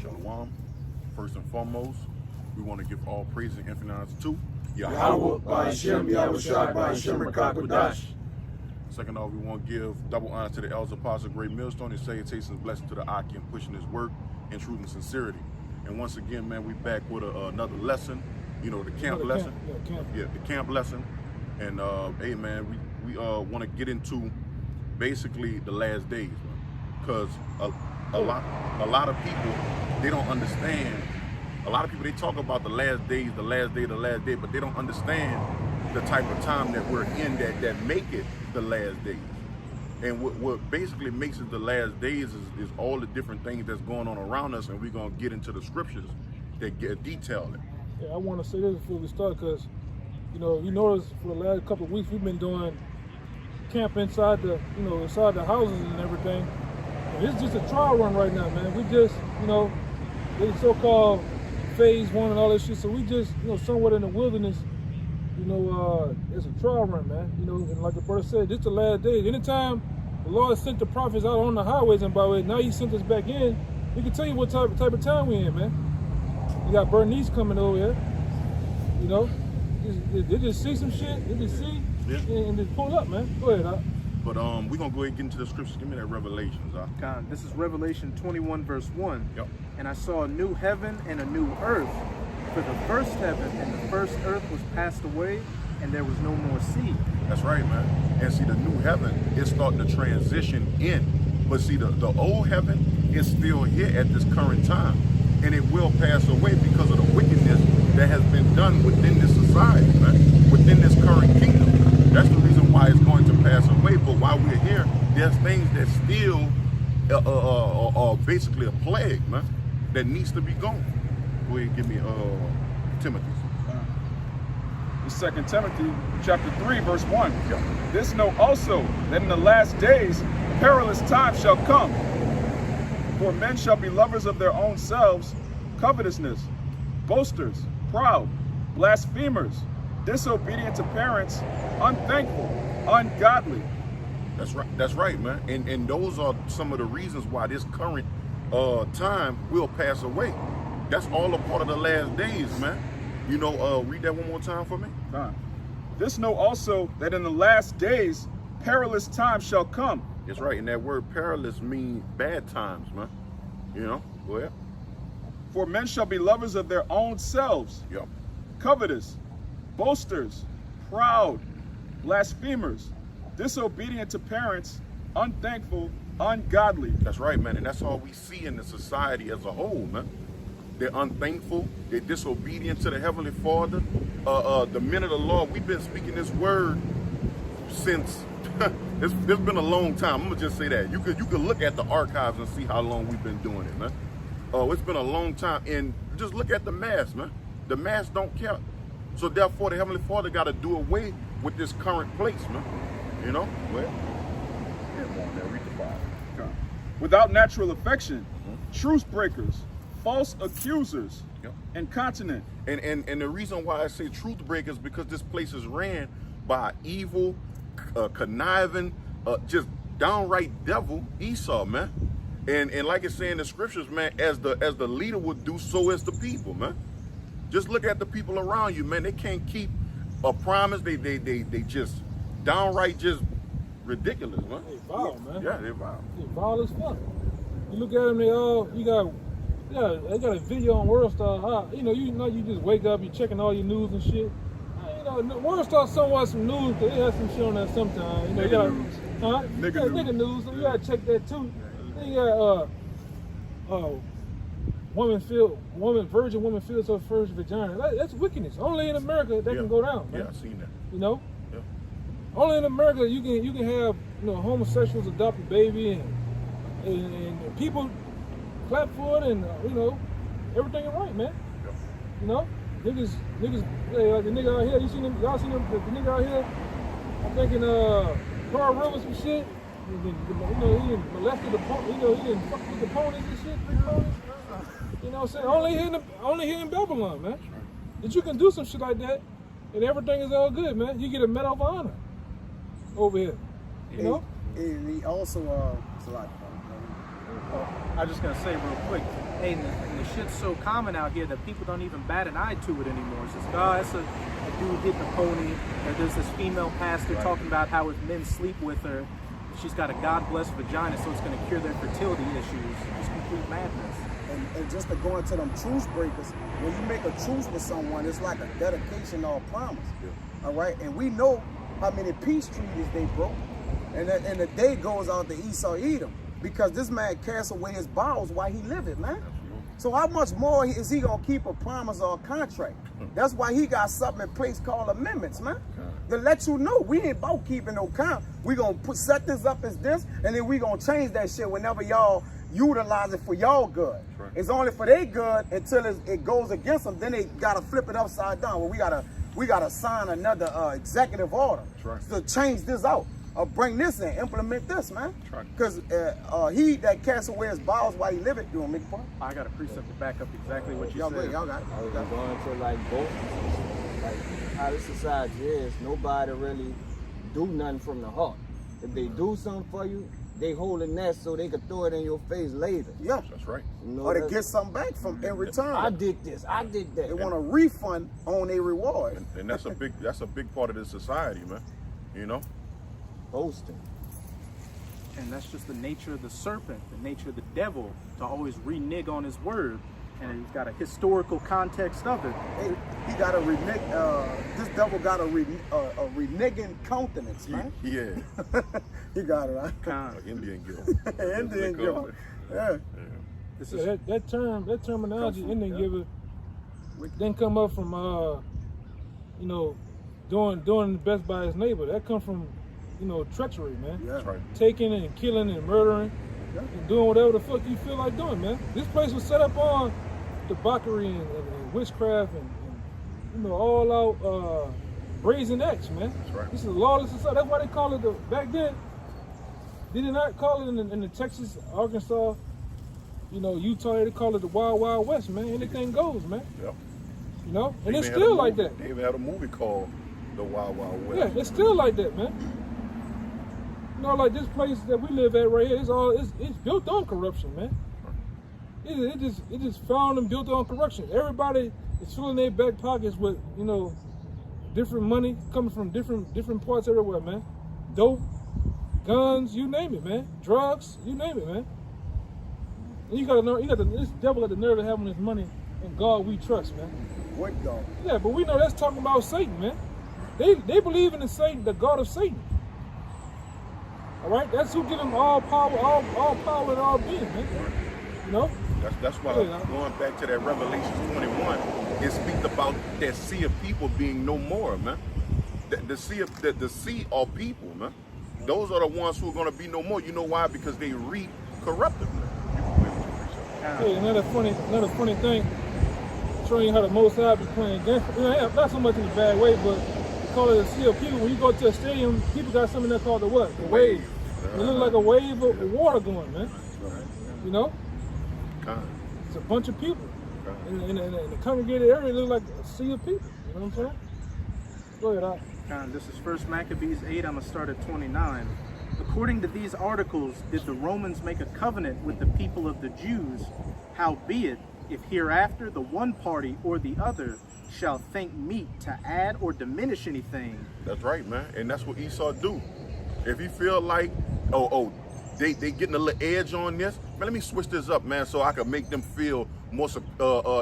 Shalom. First and foremost, we want to give all praise and infinite honor to Yahweh, by Hashem, Yahweh Shai, by Hashem, Rakakwadash. Second off, we want to give double honor to the elders, apostle, great millstone, and salutations, blessing to the Aki and pushing his work in truth and sincerity. And once again, man, we back with another lesson. You know, the camp lesson. Yeah, the camp lesson. And hey, man, we want to get into basically the last days, because a lot of people, they don't understand. A lot of people, they talk about the last days, the last day, but they don't understand the type of time that we're in that make it the last days. And what basically makes it the last days is all the different things that's going on around us, and we're going to get into the scriptures that detail it. Yeah, I want to say this before we start, because, you know, you notice for the last couple of weeks we've been doing camp inside the, inside the houses and everything. And it's just a trial run right now, man. We just, the so-called phase 1 and all that shit. So we just, somewhat in the wilderness, it's a trial run, man. And like the brother said, this is the last days. Anytime the Lord sent the prophets out on the highways and byways, now he sent us back in, we can tell you what type of time we in, man. You got Bernice coming over here, they just see some shit, they just see, and just pull up, man. Go ahead, But we're going to go ahead and get into the scriptures. Give me that Revelations, God, this is Revelation 21, verse 1. Yep. And I saw a new heaven and a new earth. For the first heaven and the first earth was passed away, and there was no more sea. That's right, man. And see, the new heaven is starting to transition in. But see, the old heaven is still here at this current time. And it will pass away because of the wickedness that has been done within this society, man, within this current kingdom. That's the reason why it's going to pass away. But while we're here, there's things that still are basically a plague, man, that needs to be gone. Go ahead and give me Timothy. The 2 Timothy chapter 3, verse 1. Yeah. This know also that in the last days perilous times shall come. For men shall be lovers of their own selves, covetousness, boasters, proud, blasphemers, disobedient to parents, unthankful, ungodly. That's right, man. And those are some of the reasons why this current time will pass away. That's all a part of the last days, man. Read that one more time for me. This know also that in the last days perilous times shall come. That's right, and that word perilous means bad times, man. Go ahead. For men shall be lovers of their own selves, Yep. covetous, boasters, proud, blasphemers, disobedient to parents, unthankful, ungodly. That's right, man, and that's all we see in the society as a whole, man. They're unthankful, they're disobedient to the Heavenly Father. The men of the Lord, we've been speaking this word since it's been a long time. I'm gonna just say that. You could look at the archives and see how long we've been doing it, man. It's been a long time, and just look at the mass, man. The mass don't count. So therefore, the Heavenly Father got to do away with this current place, man. Well, read the Bible. Without natural affection, truce breakers, false accusers, incontinent. And the reason why I say truth breakers, because this place is ran by evil, conniving, just downright devil Esau, man. And like it's saying in the scriptures, man, as the leader would do, so is the people, man. Just look at the people around you, man. They can't keep a promise. They just downright just ridiculous, man. They vile, man. Yeah, they're vile. They vile as fuck. You look at them, they got a video on World Star. You just wake up, you checking all your news and shit. World Star somewhat some news, but they have some shit on that sometimes. Nigga news. Nigga news, so you gotta check that too. Then you got virgin woman feels her first vagina. That's wickedness. Only in America that can go down, man. Yeah, I seen that. Yeah. Only in America you can have homosexuals adopt a baby and people clap for it, and everything is right, man. Yeah. Niggas, like the nigga out here. Y'all seen him? The nigga out here. I'm thinking Carl Rivers and shit. He didn't molested the pony. He didn't fuck with the ponies and shit. Big ponies. You know what I'm saying? Only here in Babylon, man. That you can do some shit like that, and everything is all good, man. You get a medal of honor over here. And he also, it's a lot. I was just gonna say real quick, hey, and the shit's so common out here that people don't even bat an eye to it anymore. It's just, oh, it's a dude hitting a pony, or there's this female pastor talking about how if men sleep with her, she's got a God-blessed vagina, so it's gonna cure their fertility issues. It's complete madness. And just to go into them truce breakers, when you make a truce with someone, it's like a dedication or a promise. Yeah. All right, and we know how many peace treaties they broke, and the day goes out to Esau Edom because this man cast away his bowels while he living, man. Absolutely. So how much more is he gonna keep a promise or a contract? That's why he got something in place called amendments, man. To let you know we ain't about keeping no count. We gonna set this up as this, and then we gonna change that shit whenever y'all utilize it for y'all good. Right. It's only for their good until it goes against them. Then they gotta flip it upside down. Well, we gotta sign another executive order to change this out. Or bring this in, implement this, man. Because he that cast away his bowels while he living, you want to make a point? I got a precept to back up exactly what you Y'all said. good, y'all got it. I was going to like both, like how this society is, nobody really do nothing from the heart. If they do something for you, they holding that so they can throw it in your face later. Yeah. That's right. You know, Or to get something back from in return. I did this, I did that. They want a refund on their reward. And that's a big part of this society, man. You know? Boasting. And that's just the nature of the serpent, the nature of the devil, to always renege on his word. And he's got a historical context of it. He got a renege. This devil got a reneging countenance, man. Yeah. He got it, right? Indian guilt. Indian guilt. Yeah. This Yeah, is that terminology, Indian giver, didn't come up from you know, doing the best by his neighbor. That come from, you know, treachery, man. Yeah. That's right. Taking and killing and murdering and doing whatever the fuck you feel like doing, man. This place was set up on debauchery and witchcraft and you know, all out brazen acts, man. That's right. This is a lawless society. That's why they call it back then. They did not call it in the Texas, Arkansas, you know, Utah. They call it the Wild Wild West, man. Anything goes, man. Yep. You know, and They it's even had still a like movie- that. They even had a movie called The Wild Wild West. Yeah, it's still like that, man. You know, like this place that we live at right here, it's built on corruption, man. It just found and built on corruption. Everybody is filling their back pockets with, you know, different money coming from different parts everywhere, man. Dope, guns, you name it, man. Drugs, you name it, man. And this devil at the nerve of having this money, and God we trust, man. What God? Yeah, but we know that's talking about Satan, man. They believe in the Satan, the God of Satan. All right, that's who give him all power, all power and all being, man. You know. That's why going back to that Revelation 21, it speaks about that sea of people being no more, man. The sea of people, man. Those are the ones who are going to be no more. You know why? Because they reap corruptiveness. Hey, another funny thing. Showing you how the Most High be playing games. You know, not so much in a bad way, but they call it a sea of people. When you go to a stadium, people got something that's called the what? The wave. It looks like a wave of water going, man. You know? It's a bunch of people. In the congregated area, it looks like a sea of people. You know what I'm saying? Go ahead, Al. This is 1 Maccabees 8. I'm going to start at 29. According to these articles, did the Romans make a covenant with the people of the Jews? Howbeit, if hereafter the one party or the other shall think meet to add or diminish anything. That's right, man. And that's what Esau do. If he feel like, they getting a little edge on this, man, let me switch this up, man, so I can make them feel more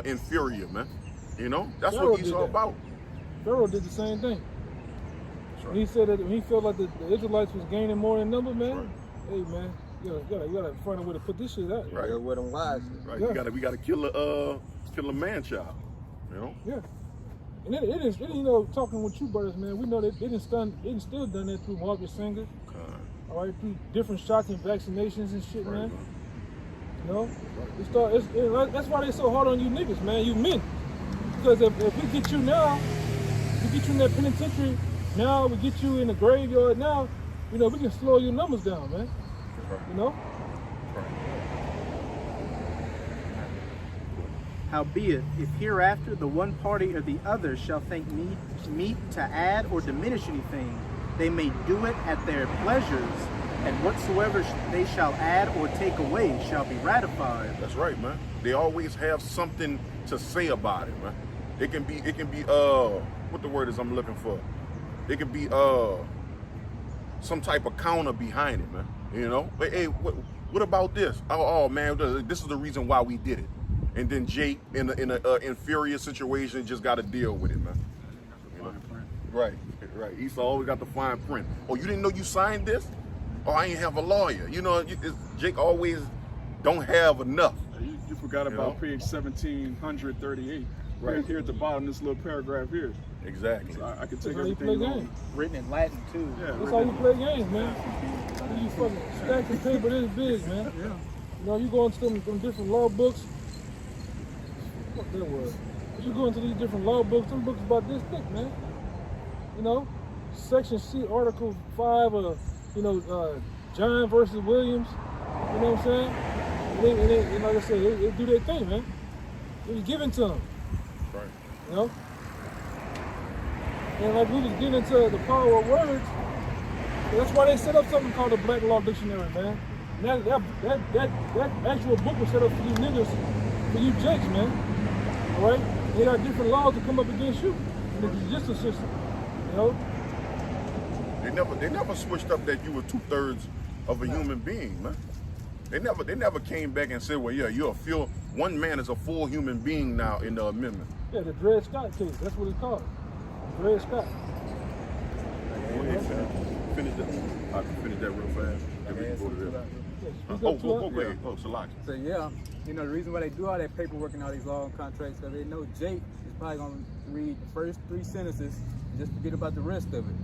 inferior, man. You know? That's Pharaoh what did Esau that. about. Pharaoh did the same thing. That's right. He said that when he felt like the Israelites was gaining more in number, man. Right. Hey, man, you gotta find a way to put this shit out. Right. Deal with them wisely. Right. Yeah. We gotta kill a man child. You know? Yeah. And it is, you know, talking with you brothers, man, we know that they didn't still done that through Margaret Sanger, all right, through different shocking vaccinations and shit, man. You know? That's why they so hard on you niggas, man, you men. Because if we get you now, we get you in that penitentiary now, we get you in the graveyard now, you know, we can slow your numbers down, man. You know? Howbeit, if hereafter the one party or the other shall think meet to add or diminish anything, they may do it at their pleasures, and whatsoever they shall add or take away shall be ratified. That's right, man. They always have something to say about it, man. It can be what the word is I'm looking for. It can be some type of counter behind it, man. You know, but hey, what about this? Oh man, this is the reason why we did it. And then Jake, in an inferior situation, just got to deal with it, man. You know? Right. Esau always got the fine print. Oh, you didn't know you signed this? Oh, I ain't have a lawyer. You know, Jake always don't have enough. You forgot about page 1738. Right here at the bottom, this little paragraph here. Exactly. So I can That's take how you everything play on. games. Written in Latin too. Yeah, That's how you play games, man. You fucking stack the paper this big, man. Yeah. You know, you go into them different law books. What that was? You go into these different law books, them books about this thick, man. You know, Section C, Article 5 of, John versus Williams. You know what I'm saying? And like I said, they do their thing, man. It was given to them. Right. You know? And like we was getting into the power of words, that's why they set up something called the Black Law Dictionary, man. And that actual book was set up for you niggas, for you jakes, man. All right? They got different laws to come up against you in the judicial system. You know? They never switched up that you were 2/3 of a human being, man. They never came back and said, well, yeah, one man is a full human being now in the amendment. Yeah, the Dred Scott case, that's what it's called. Dred Scott. Finish that. I can finish that real fast. Then we can go to this. Go ahead. Oh, Salaki. So yeah, the reason why they do all that paperwork and all these law and contracts, because they know Jake is probably gonna read the first 3 sentences and just forget about the rest of it.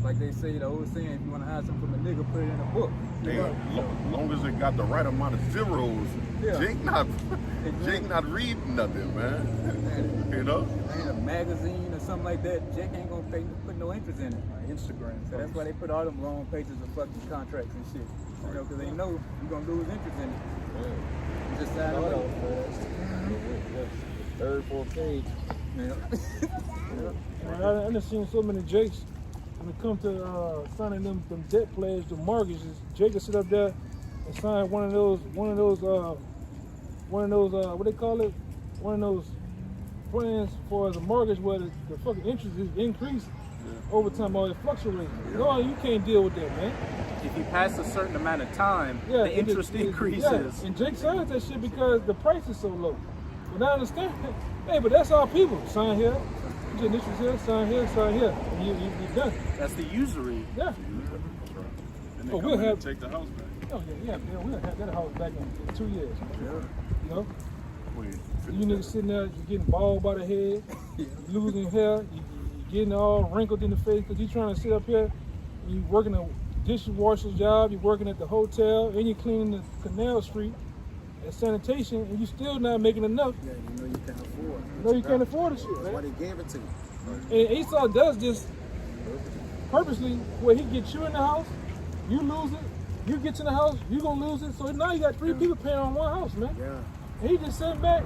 Like they say, the old saying, if you want to hide something from a nigga, put it in a book. As long as it got the right amount of zeros, Yeah. Jake not reading nothing, man. You know? Ain't a magazine or something like that. Jake ain't gonna put no interest in it. Instagram. So that's why they put all them long pages of fucking contracts and shit. Because they know you're gonna lose interest in it. You just sign away. Third, fourth page. I done seen so many jakes when it comes to signing them debt pledge, the mortgages. Jake will sit up there and sign one of those what they call it? One of those plans for the mortgage where the fucking interest is increased over time or it fluctuates. No, you can't deal with that, man. If you pass a certain amount of time, the interest increases. Yeah. And Jake signs that shit because the price is so low. And I understand. Hey, but that's our people. Sign here, you get interest here, sign here, and you're done. That's the usury. Yeah. And they Oh, come we'll in have- and take the house back. Oh yeah, we'll have that house back in 2 years. You know? Wait, You niggas sitting there, you getting bald by the head, you losing hair, you getting all wrinkled in the face because you trying to sit up here and you working a dishwasher's job, you working at the hotel, and you cleaning the canal street at sanitation, and you still not making enough. Yeah, you can't afford. You can't afford the shit, That's why man. they gave it to you. And Esau does this purposely where he gets you in the house, you lose it, you get to the house, you gonna lose it. So now you got 3 people paying on one house, man. Yeah. And he just sitting back,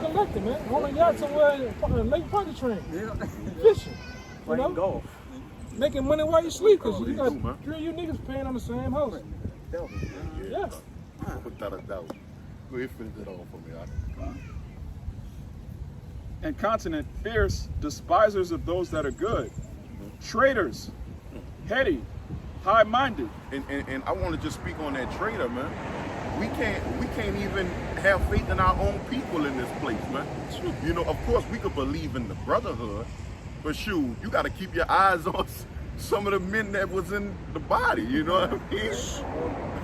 collecting, man. On a yacht somewhere in Lake Pontchartrain. Yeah. Fishing. Playing golf. Making money while you sleep, because you got do, man. 3 of you niggas paying on the same house. Yeah. Without a doubt. Go ahead, finish that off for me. Incontinent, fierce, despisers of those that are good, traitors, heady, high-minded. And I want to just speak on that traitor, man. We can't even have faith in our own people in this place, man. You know, of course we could believe in the brotherhood, but shoot, you got to keep your eyes on some of the men that was in the body. You know what I mean?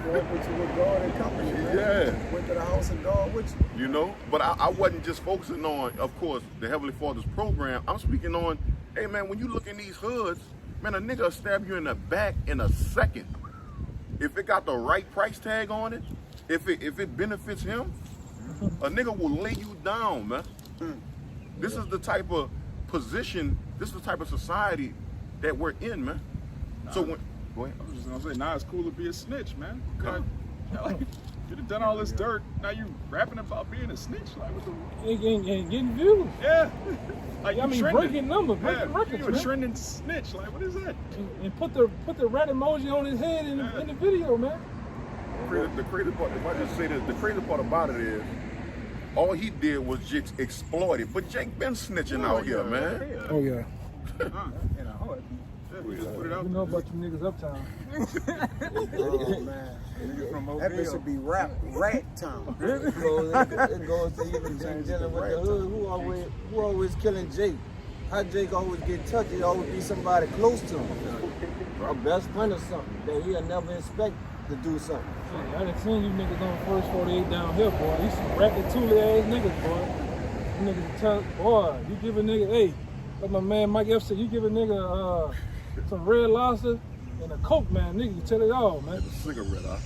Walk with you with God and company, man. Yeah. Went to the house and God with you. You know, but I wasn't just focusing on, of course, the Heavenly Father's program. I'm speaking on, hey man, when you look in these hoods, man, a nigga will stab you in the back in a second. If it got the right price tag on it, if it benefits him, a nigga will lay you down, man. This is the type of position, this is the type of society that we're in, man. So when, go ahead. I was just gonna say, now it's cool to be a snitch, man. You done all this dirt. Now you rapping about being a snitch. Like what the? And getting views. Yeah. Like I mean, trending. breaking numbers, breaking records, You a man. trending snitch. Like what is that? And put the rat emoji on his head in the video, man. The crazy part, if I just say this, the crazy part about it is, all he did was just exploit it. But Jake been snitching out here, man. Oh yeah. In a heart. We just put it out. You know about you niggas uptown. Oh man, Nigga from that bitch Mobile. should be rat town. It goes to even dealing with the hood. Who always killing Jake? How Jake always get touched? It always be somebody close to him. A best friend or something that he'll never expect to do something. Hey, I done seen you niggas on first 48 downhill, boy. You some ratatouille ass niggas, boy. You niggas tell, boy, you give a nigga, hey, like my man Mike F said, you give a nigga some Red Lobster and a Coke, man. Nigga, you tell it all, man. The cigarette, huh?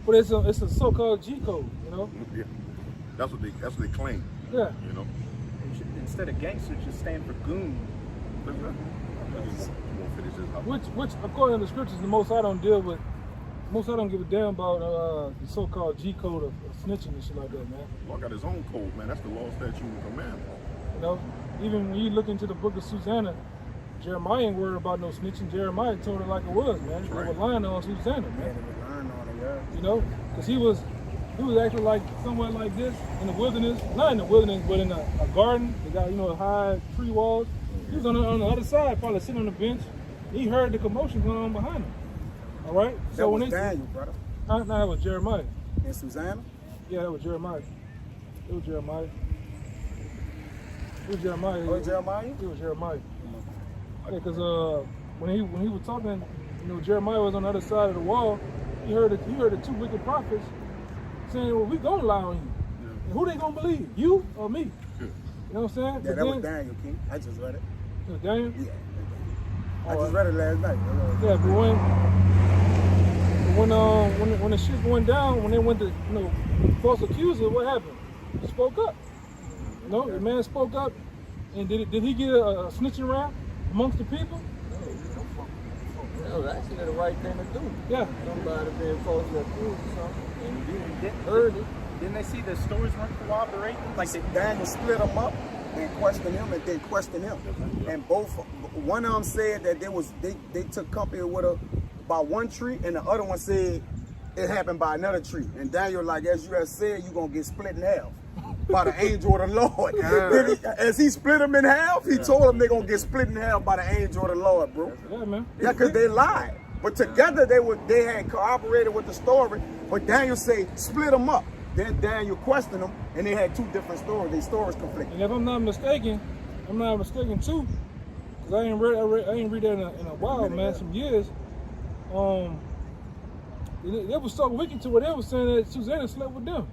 But it's a so-called G code, you know? Yeah. That's what they claim. Yeah. You know. Instead of gangster, just stand for goon. Look at that. You won't finish this house. Which, according to the scriptures, the most I don't deal with, most I don't give a damn about the so-called G code of snitching and shit like that, man. Lord got his own code, man. That's the law, statute, and commandment. You know, even when you look into the book of Lousiana, Jeremiah ain't worried about no snitching. Jeremiah told it like it was, man. They were lying on Lousiana, man. You know, because he was actually like somewhere like this in the wilderness, not in the wilderness, but in a garden. They got, you know, high tree walls. He was on the other side, probably sitting on the bench. He heard the commotion going on behind him. All right? That was Daniel, brother. No, that was Jeremiah. And Susanna? Yeah, that was Jeremiah. It was Jeremiah. It was Jeremiah. Oh, Jeremiah? It was Jeremiah. Yeah, because when he was talking, you know, Jeremiah was on the other side of the wall. He heard the two wicked prophets saying, "Well, we gonna lie on you. And who they gonna believe? You or me?" You know what I'm saying? Yeah, that was Daniel, King. I just read it. It was Daniel? Yeah. I just read it last night. Yeah, but when the shit went down, when they went to, you know, false accuser, what happened? He spoke up. You know, the man spoke up, and did he get a snitching rap amongst the people? That was actually the right thing to do. Yeah. Somebody being falsely accused or something, and you Didn't- heard it. Didn't they see the stories weren't corroborating? Like they, Daniel split them up and questioned him and then questioned him. And one of them said that they took company with her by one tree, and the other one said it happened by another tree. And Daniel, like, as you have said, you're going to get split in half by the angel of the Lord. Then as he split them in half, he told them they're going to get split in half by the angel of the Lord, bro. Yeah, man. Yeah, because they lied. But together they had corroborated with the story. But Daniel said, split them up. Then Daniel questioned them, and they had two different stories. Their stories conflicted. And if I'm not mistaken too, because I ain't read that in a while, man, some years. It was so wicked to where they was saying that Susanna slept with them.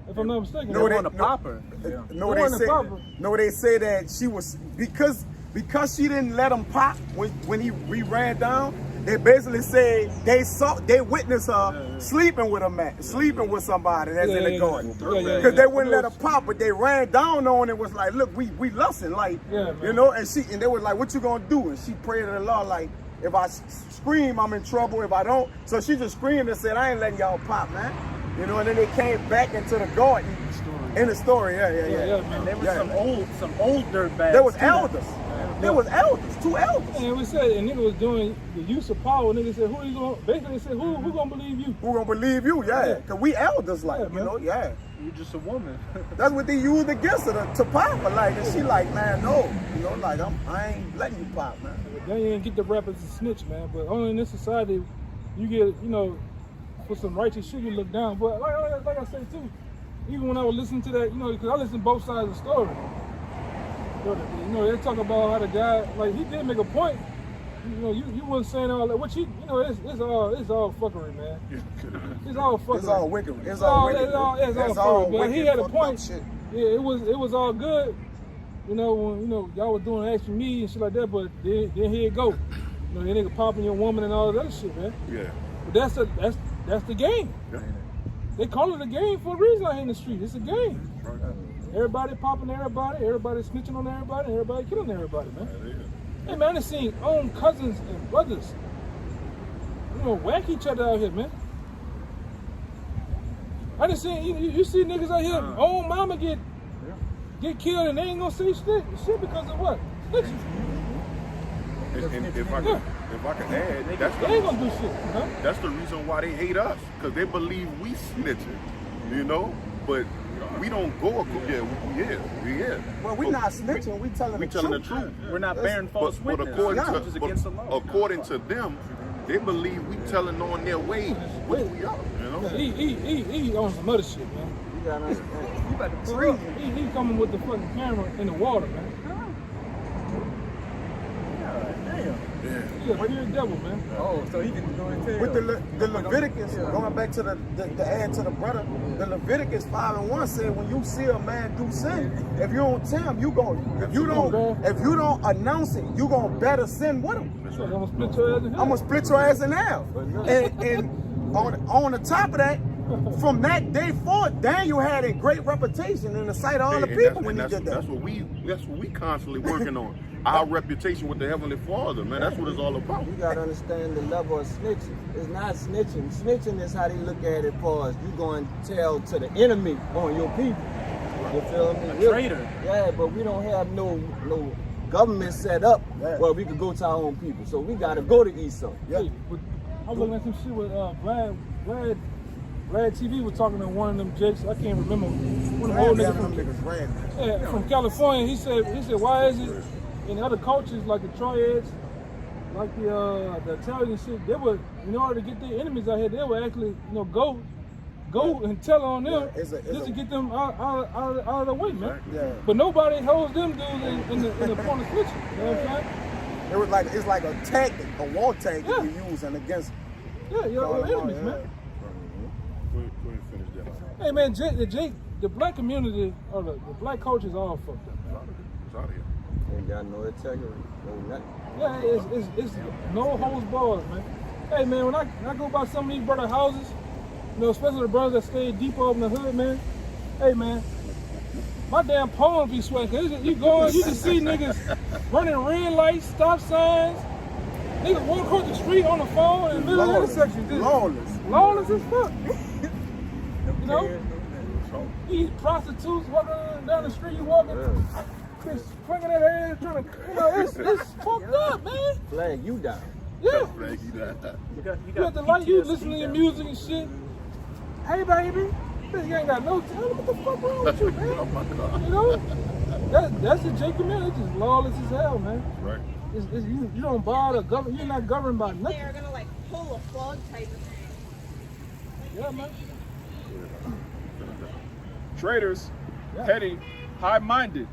If I'm not mistaken. No, they want to pop her. No, they say that she was because she didn't let him pop when he ran down. They basically said they witnessed her sleeping with a man, sleeping with somebody that's in the garden. Because they wouldn't let her pop, but they ran down on it. Was like, look, we lusting, like, you know. And they was like, what you gonna do? And she prayed to the Lord, like, if I scream, I'm in trouble. If I don't, so she just screamed and said, I ain't letting y'all pop, man. You know. And then they came back into the garden. In the story, yeah. And there was some old dirtbags. There was elders. There was elders, two elders. And we said, and nigga was doing the use of power. Nigga said, who you gonna? Basically, they said, who gonna believe you? Who gonna believe you? Yeah, because we elders, like, you know, yeah. You're just a woman. That's what they used against her to pop her, like, and she like, man, no, you know, like I ain't letting you pop, man. Then you didn't get the rap as a snitch, man. But only in this society, you get, you know, for some righteous shit, you look down. But like I said too, even when I was listening to that, you know, because I listened to both sides of the story. You know, they talk about how the guy, like, he did make a point. You know, you wasn't saying all that. Which you know, it's all fuckery, man. It's all fuckery. It's all wicked. It's all wicked. It's all fuckery. But he had a point. Shit. Yeah, it was all good. You know, when y'all was doing action me and shit like that. But then here it go. You know, that nigga popping your woman and all that other shit, man. Yeah. But that's the game. Yeah. They call it a game for a reason out here in the street. It's a game. Everybody popping everybody snitching on everybody, everybody killing everybody, man. Hey, man, I seen own cousins and brothers, you know, whack each other out here, man. I just seen you see niggas out here, old mama get killed and they ain't gonna say shit because of what? Snitching. And if I can add, They ain't gonna do shit. Huh? that's the reason why they hate us, because they believe we snitching, you know? But we don't go, we is. Well, we not snitching. We telling the truth. We're not bearing false But witness, which is against the law. according to them, they believe we telling on their ways, which we are, you know? He on some other shit, man. You gotta understand. You about to For freeze real. him. He coming with the fucking camera in the water, man. He a pure devil, man. Oh, so he can go and tell. With the Leviticus, going back to the add to the brother, the Leviticus 5:1 said when you see a man do sin, if you don't tell him, if you don't announce it, you gonna better sin with him. So I'm gonna split your ass in half. I'm gonna split your ass in half. And on the top of that, from that day forward, Daniel had a great reputation in the sight of other people when he did that. That's what we constantly working on. Our reputation with the Heavenly Father, man. That's what it's all about. You gotta understand the level of snitching. It's not snitching. Snitching is how they look at it for us. You going to tell to the enemy on your people. You feel me? A traitor. Yeah, but we don't have no government set up where we could go to our own people. So we gotta go to Esau. Hey, I was looking at some shit with Vlad TV was talking to one of them jakes. I can't remember. One of the old niggas from California. He said, why is it in other cultures like the Troyades, like the Italians and shit, they would, in order to get their enemies out here, they would actually, go and tell on them just to get them out of the way, man. Yeah. But nobody holds them dudes in the point of snitching. You know what I'm saying? It's like a tactic, a war tactic you're using against. Yeah, your enemies, man. Go ahead and finish that. Hey man, the black community or the black culture is all fucked up, man. It's out of here. Ain't got no integrity, no nothing. Yeah, it's no holds barred, man. Hey man, when I go by some of these brother houses, especially the brothers that stay deep up in the hood, man. Hey man, my damn palms be sweating. Cause you can see niggas running red lights, stop signs. Niggas walk across the street on the phone in the middle of the intersection. Lawless as fuck. You know? These prostitutes walking down the street, you walking, just swinging their hands, trying to, it's fucked up, man. Flag you down. Yeah. Flag you down. You got the light, you listen to your music and shit. Hey, baby. You ain't got no time. What the fuck wrong with you, man? Oh my God. You know? That's the J community. It's just lawless as hell, man. Right. You don't bother government. You're not governed by nothing. They're gonna pull a plug type of thing. Yeah, man. Traitors, petty, high-minded,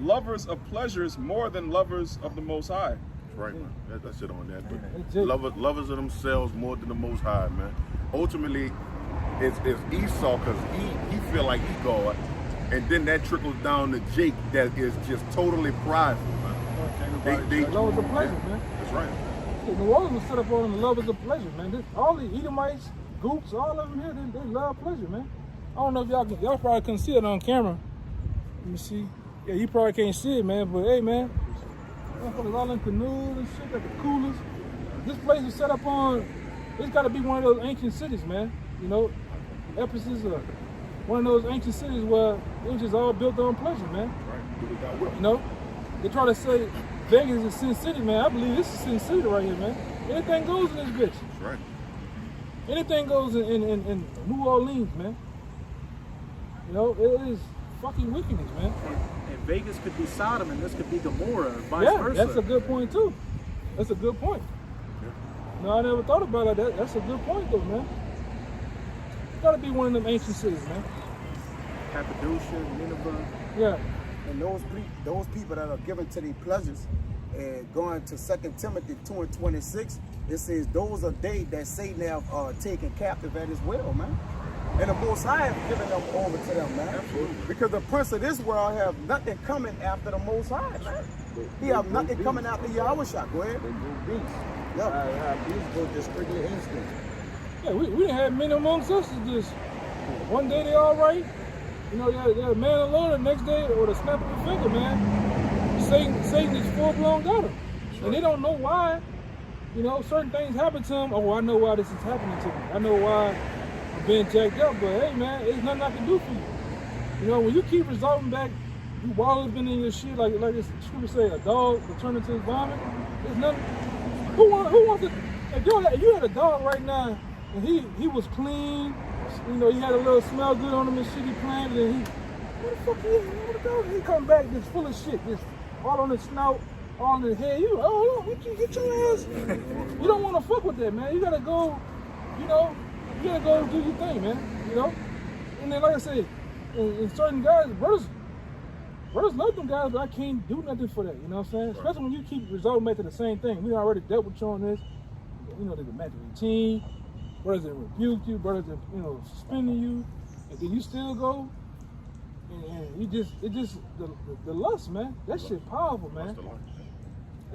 lovers of pleasures more than lovers of the Most High. Right, man. That's it on that. But lovers of themselves more than the Most High, man. Ultimately, it's Esau because he feel like he God, and then that trickles down to Jake that is just totally prideful, man. Lovers of pleasure, man. That's right. New Orleans was set up on the lovers of pleasure, man. All the Edomites, Goops, all of them here, they love pleasure, man. I don't know if y'all probably couldn't see it on camera. Let me see. Yeah, you probably can't see it, man. But hey, man, motherfuckers all in canoes and shit, got the coolers. This place was set up on. It's got to be one of those ancient cities, man. Ephesus, one of those ancient cities where it was just all built on pleasure, man. Right. They try to say Vegas is Sin City, man. I believe this is Sin City right here, man. Anything goes in this bitch. That's right. Anything goes in New Orleans, man. It is fucking wickedness, man. And Vegas could be Sodom and this could be Gomorrah, vice versa. That's a good point too. That's a good point. No, I never thought about that. That's a good point though, man. It's gotta be one of them ancient cities, man. Cappadocia, Nineveh. Yeah. And those people that are given to their pleasures, going to 2 Timothy 2:26, it says those are they that Satan have taken captive at his will, man. And the Most High has given them over to them, man. Absolutely. Because the prince of this world have nothing coming after the Most High, man. He have nothing coming after Yahushua. Go ahead. They do beats. Yeah. Beats go just strictly instinct. Yeah, we didn't have many amongst us that just one day they all right. They're a man of the Lord, the next day, or the snap of a finger, man. Satan is full-blown got him. And they don't know why, certain things happen to them. Oh, I know why this is happening to me. I know why I'm been jacked up, but hey, man, there's nothing I can do for you. You know, when you keep resorting back, you wallowing in your shit like this scripture say, a dog will turn into his vomit. There's nothing. Who wants to? If you had a dog right now, and he was clean, you know, he had a little smell good on him and shit, he playing, and what the fuck he is? What the dog? He come back just full of shit, just all on his snout, all on his head. You, get your ass. You don't want to fuck with that, man. You gotta go, you know, you gotta go do your thing, man. You know, and then like I said, in certain guys, brothers love them guys, but I can't do nothing for that. You know what I'm saying? Especially when you keep resorting back to the same thing. We already dealt with you on this. You know, there's a match routine. Brothers that rebuke you, brothers that, you know, suspending you, and then you still go. And you just, the lust, man. That shit powerful, man.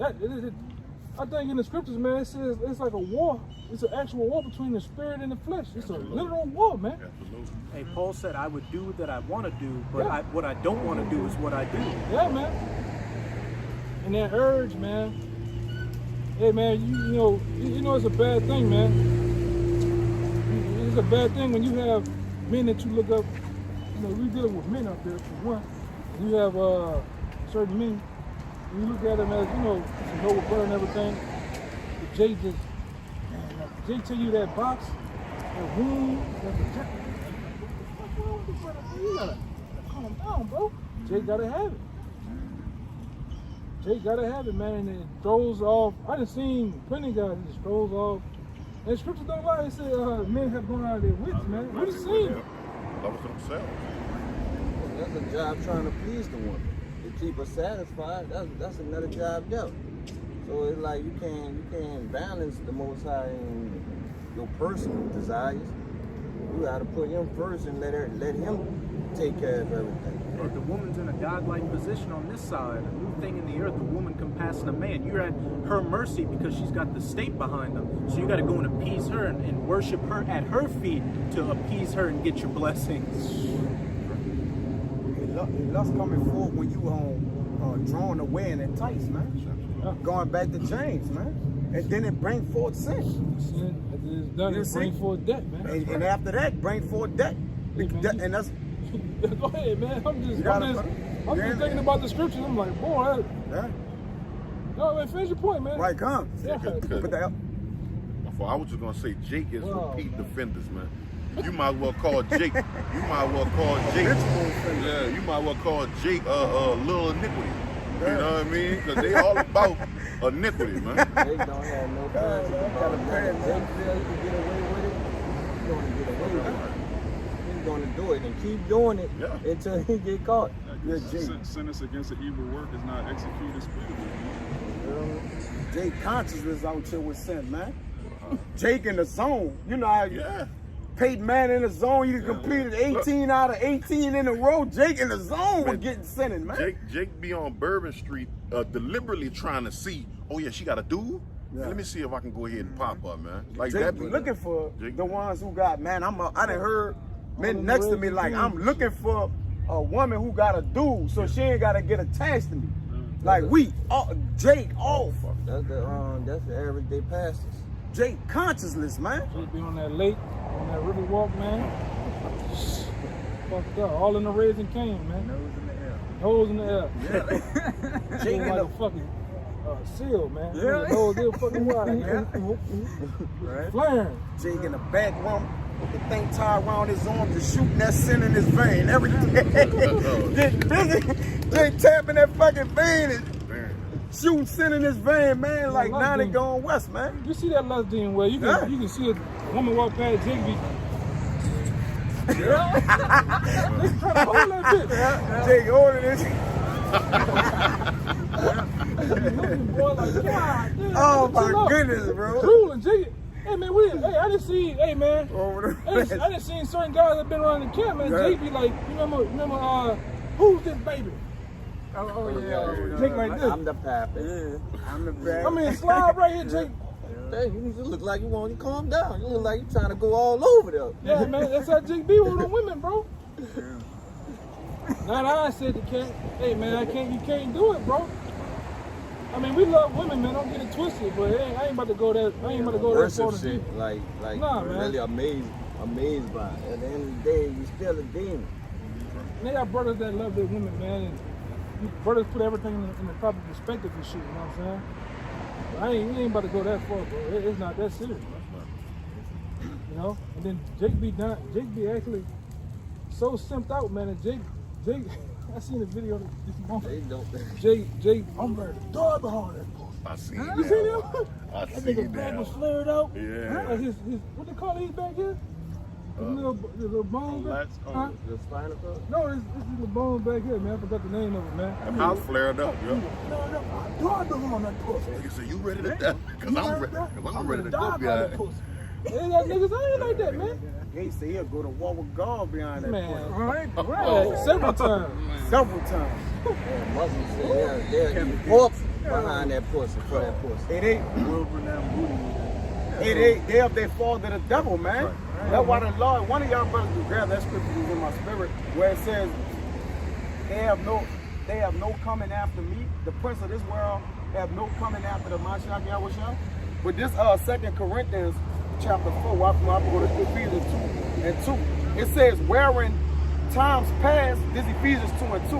I think in the scriptures, man, it says it's like a war. It's an actual war between the spirit and the flesh. It's a literal war, man. Hey, Paul said, I would do that I want to do, but what I don't want to do is what I do. Yeah, man. And that urge, man. Hey, man, you know it's a bad thing, man. It's a bad thing when you have men that you look up. You know, we dealing with men up there for one. You have certain men. When you look at them as, you know, it's a noble brother and everything. But Jay just, man, Jay tell you that box, that wound, that's a jacket. What the fuck wrong with this brother? You gotta calm down, bro. Jay gotta have it. Jay gotta have it, man, and it throws off. I done seen plenty of guys that just throws off. And scripture don't lie, it said men have gone out of their wits, man. We seen it. Love to themselves. That's a job trying to please the woman. To keep her satisfied, that's another job done. So it's like you can't balance the Most High in your personal desires. You gotta put him first and let him take care of everything. If the woman's in a godlike position on this side, a new thing in the earth, the woman compassing a man. You're at her mercy because she's got the state behind them. So you got to go and appease her and worship her at her feet to appease her and get your blessings. Lust coming forward when you drawn away and enticed, man. Going back to James, man. And then it bring forth sin. Sin, it's done, it bring forth debt, man. And after that, bring forth debt. Hey, man, And that's... Go ahead, man. I'm just thinking about the scriptures. I'm like, boy, no, man, finish your point, man. Right, come. Yeah. I was just gonna say Jake is repeat defenders, man. You might as well call Jake. You might as well call Jake. Yeah, you might as well call Jake little iniquity. You know what I mean? Because they all about iniquity, man. Jake don't have no conscience about nothing. Jake feel he can get away with it. He's going to get away with it. He's going to do it and keep doing it until he get caught. Sentence against an evil work is not executed speedily. Jake consciousness out here with sin, man. Jake in the zone. You know how Peyton Manning in the zone, you completed 18 out of 18 in a row. Jake in the zone was getting sinning, man. Jake be on Bourbon Street deliberately trying to see, oh yeah, she got a dude? Yeah. Let me see if I can go ahead and pop up, man. Like Jake that. Be looking for the ones who got, man, I done heard men next to me like, I'm looking for a woman who got a dude so she ain't got to get attached to me. Like Jake off. That's the everyday pastors. Jake consciousness, man. Jake be on that lake, on that river walk, man. Fucked up. All in the raising cane, man. Nose in the air. Yeah. Jake like a fucking seal, man. Yeah. Nose is fucking wide, man. Right. Flaring. Jake in the back room. The thing tied around his arm, just shooting that sin in his vein every day. Getting busy. Jake tapping that fucking vein and shooting sin in his vein, man. Like now they going west, man. You see that lust demon where you can see a woman walk past Jake be. They trying to hold that bitch. Jake holding this. Boy, like, God, damn, oh my goodness, bro. Drooling, Jake. Hey man, I done seen, I done seen certain guys that been around the camp, man. Jake be like, you remember who's this baby? Oh yeah. Jake like this. I'm the pappy. Yeah. I'm the pappy. I mean, slide right here, Jake. Hey, you look like you want to calm down. You look like you trying to go all over there. Yeah, man, that's how Jake be with the women, bro. Now that I said to Cat, hey man, you can't do it, bro. I mean, we love women, man. Don't get it twisted, but I ain't about to go that. I ain't about to go that far. Shit, like nah, really amazing. amazed by it. At the end of the day, you still a demon. And they got brothers that love their women, man. And brothers put everything in the proper perspective and shit, you know what I'm saying? But we ain't about to go that far, bro. It's not that serious, bro. You know? And then Jake be actually so simped out, man. And Jake, I seen the video this morning. Jake, I'm ready to die behind that post. I seen You seen him? I That seen nigga back was flared out. Yeah. Like his what they call these back here? His little bone back? Huh? The spinal cord? No, it's the bone back here, man. I forgot the name of it, man. That house flared up, yeah. Flared up. I died behind that pussy. Nigga said, you ready to die? Because I'm ready to go die behind that it. pussy. They got niggas out here like that, man. He said he'll go to war with God behind that Man, point. right. Several times. Several times. Yeah, Muslims say they'll eat pork behind that pussy, for that pussy. It ain't. They have their fall to the devil, man. Right. That's why the Lord, one of y'all brothers will grab that scripture that's in my spirit, where it says, they have no coming after me. The prince of this world have no coming after the Mashiach Yahushua. But this 2 Corinthians chapter 4, I'm going to go to Ephesians 2 and 2. It says, wherein times past, this Ephesians 2 and 2,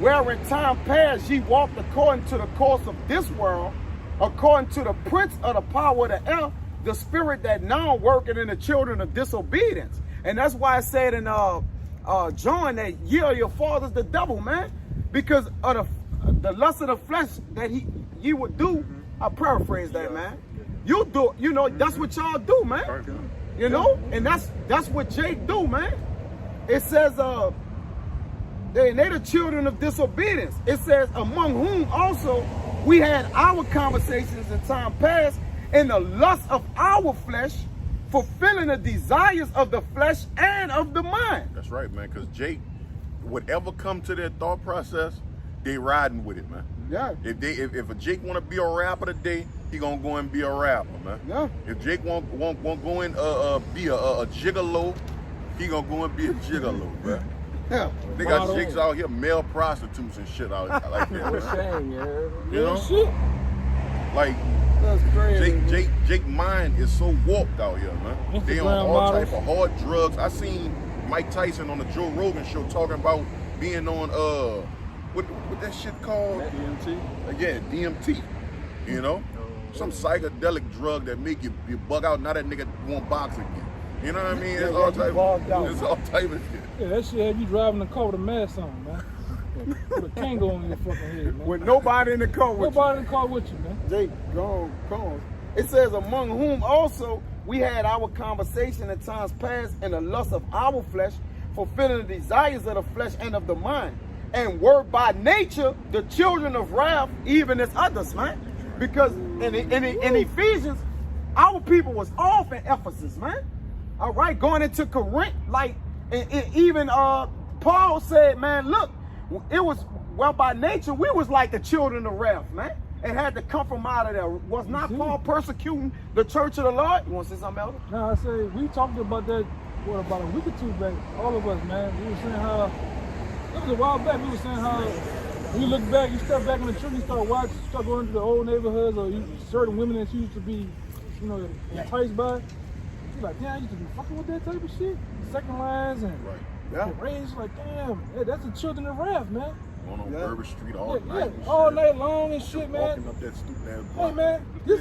wherein time past ye walked according to the course of this world, according to the prince of the power of the air, the spirit that now working in the children of disobedience. And that's why I said in John that ye are your fathers the devil, man. Because of the lust of the flesh that ye would do. I paraphrase that, man. You do, you know, that's what y'all do, man. You know, and that's what Jake do, man. It says they the children of disobedience. It says, among whom also we had our conversations in time past in the lust of our flesh, fulfilling the desires of the flesh and of the mind. That's right, man, because Jake, whatever come to their thought process, they riding with it, man. Yeah. If a Jake want to be a rapper today, he gonna go and be a rapper, man. Yeah. If Jake won't go and be a gigolo, he gonna go and be a gigolo, man. Yeah. They got Jakes out here, male prostitutes and shit out like that. What a shame, yeah. You know? Shit. Like, That's crazy. Jake mind is so warped out here, man. They on Instagram all models. type of hard drugs. I seen Mike Tyson on the Joe Rogan show talking about being on what that shit called? DMT. Yeah, DMT. You know, some psychedelic drug that make you bug out. Now that nigga won't box again. You know what I mean? It's all type. It's all type of shit. Yeah, that shit had you driving the car with a mask on, man. With a Kango on your fucking head, man. With nobody in the car with Nobody in the car with you, man. you. Jake, gone. It says, among whom also we had our conversation in times past in the lust of our flesh, fulfilling the desires of the flesh and of the mind, and were by nature the children of wrath, even as others, man. Because in Ephesians, our people was off in Ephesus, man. All right, going into Corinth, like, and even Paul said, man, look, it was, well, by nature, we was like the children of wrath, man. And had to come from out of there. Was not Paul persecuting the church of the Lord? You want to say something else? No, I say, we talked about that, about a week or two back, all of us, man. We were saying how, it was a while back, we were saying how, when you look back, you step back in the church, you start watching, you start going to the old neighborhoods, or certain women that you used to be, you know, enticed by. You're like, damn, I used to be fucking with that type of shit. Second lines and raised, like, damn, hey, that's the children of wrath, man. Going on Burber Street all night. and all shit. night long and shit, man. Walking up that stupid ass block. Hey, man, this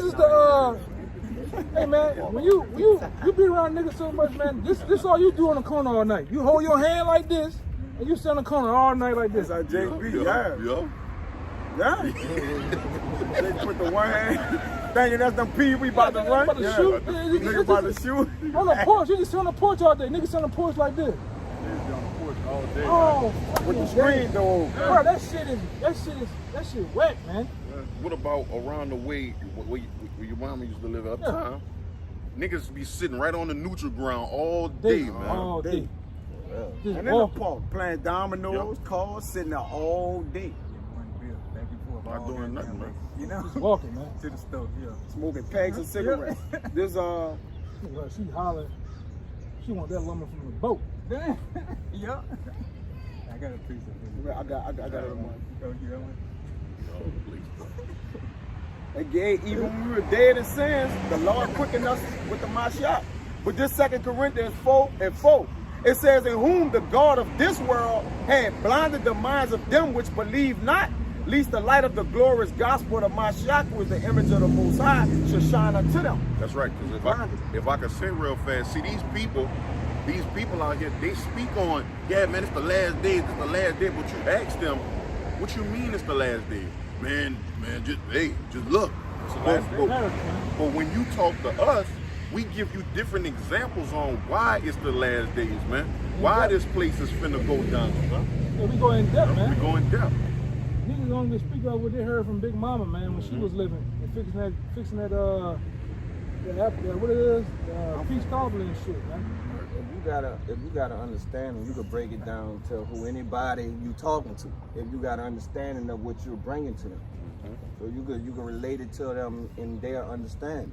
is the, hey, man, when you be around niggas so much, man, this all you do on the corner all night. You hold your hand like this, and you sit on the corner all night like this. That's how JB, yeah. They put the one hand, thinking that's them P we about to run. About to shoot. Nigga about to shoot. On the porch, you just sit on the porch all day. Niggas sit on the porch like this. Niggas be on the porch all day. Oh, With the screen though. bro, that shit wet, man. What about around the way where your mama used to live uptown? Niggas be sitting right on the neutral ground all day, man. All day. Just And in the park, playing dominoes, cars, sitting there all day. Not doing nothing, man. You know? Just walking, man. To the stove, yeah. Smoking packs of cigarettes. This She hollering. She want that woman from the boat. Yeah. I got a piece of it. I got it in one. You got one? Oh, please. Again, even when we were dead in sins, the Lord quickened us with the Mashiach. But this 2 Corinthians 4:4, it says, in whom the God of this world had blinded the minds of them which believe not, lest the light of the glorious gospel of Mashiach, who is the image of the Most High, should shine unto them. That's right. Because if I could say real fast, see these people out here, they speak on, yeah, man, it's the last days, it's the last day. But you ask them, what you mean it's the last day? Man, just look. It's the last day. But when you talk to us, we give you different examples on why it's the last days, man. Why this place is finna go down, huh? Yeah, we go in depth, man. We go in depth. Niggas only speak about what they heard from Big Mama, man, when she was living and fixing that what it is, peach cobbler and shit, man. If you gotta understand them, you could break it down to who anybody you talking to. If you got an understanding of what you're bringing to them, so you can relate it to them in their understanding.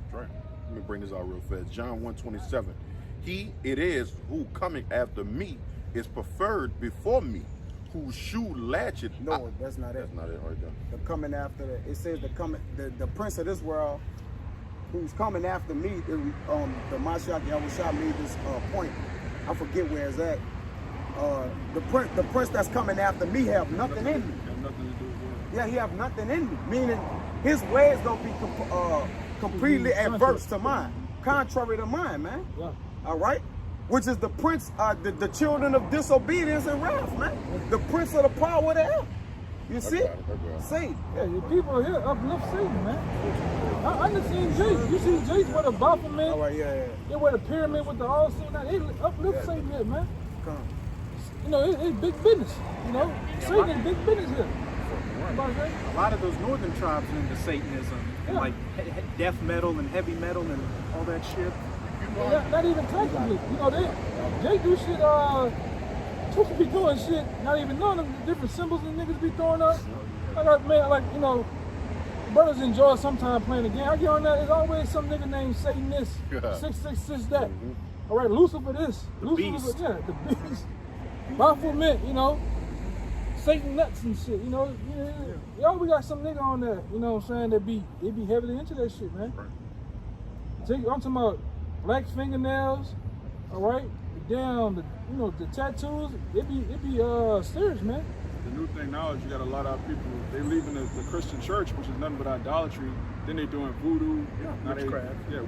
That's right. Let me bring this out real fast. John 1:27. He it is who coming after me is preferred before me, whose shoe latchet. No, that's not it. That's not it right there. The coming after it says the prince of this world, who's coming after me. The Mashiach Yahushua made this point. I forget where it's at. The prince that's coming after me have nothing in me. Have nothing to do with it. Yeah, he have nothing in me. Meaning his ways gonna be completely adverse to mine, contrary to mine, man. Yeah. All right. Which is the prince, the children of disobedience and wrath, man. The prince of the power of the air. You see? See? Yeah, the people here uplift Satan, man. I done seen Jace. You see Jace with a Baphomet? All right, yeah. They wear the pyramid with the all Satan. They uplift Satan here, man. Come. You know, it's big business. You know, Satan is big business here. A lot of those northern tribes are into Satanism, and like death metal and heavy metal and all that shit. Not even technically. You know, they do shit, supposed to be doing shit, not even knowing the different symbols that niggas be throwing up. You know, brothers enjoy sometimes playing the game. I get on that, there's always some nigga named Satan this, 666 that. All right, Lucifer this, Lucifer, yeah, the beast. Baphomet, you know, Satan nuts and shit, you know. Y'all, we got some nigga on there, you know what I'm saying, they be heavily into that shit, man. I'm talking about black fingernails, all right, the tattoos, it be serious, man. The new thing now is you got a lot of people, they leaving the Christian church, which is nothing but idolatry. Then they doing voodoo,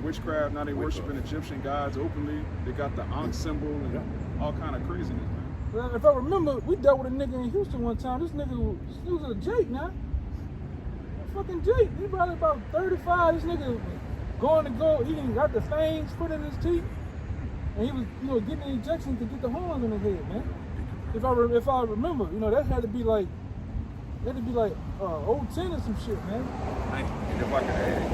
witchcraft. Now they worshiping Egyptian gods openly. They got the Ankh symbol and all kind of craziness, man. Well, if I remember, we dealt with a nigga in Houston one time. This nigga he was a Jake now. Fucking Jake. He probably about 35. This nigga was he got the fangs put in his teeth. And he was, getting the injections to get the horns in his head, man. If I remember, that had to be like old 10 or some shit, man. And if I can add,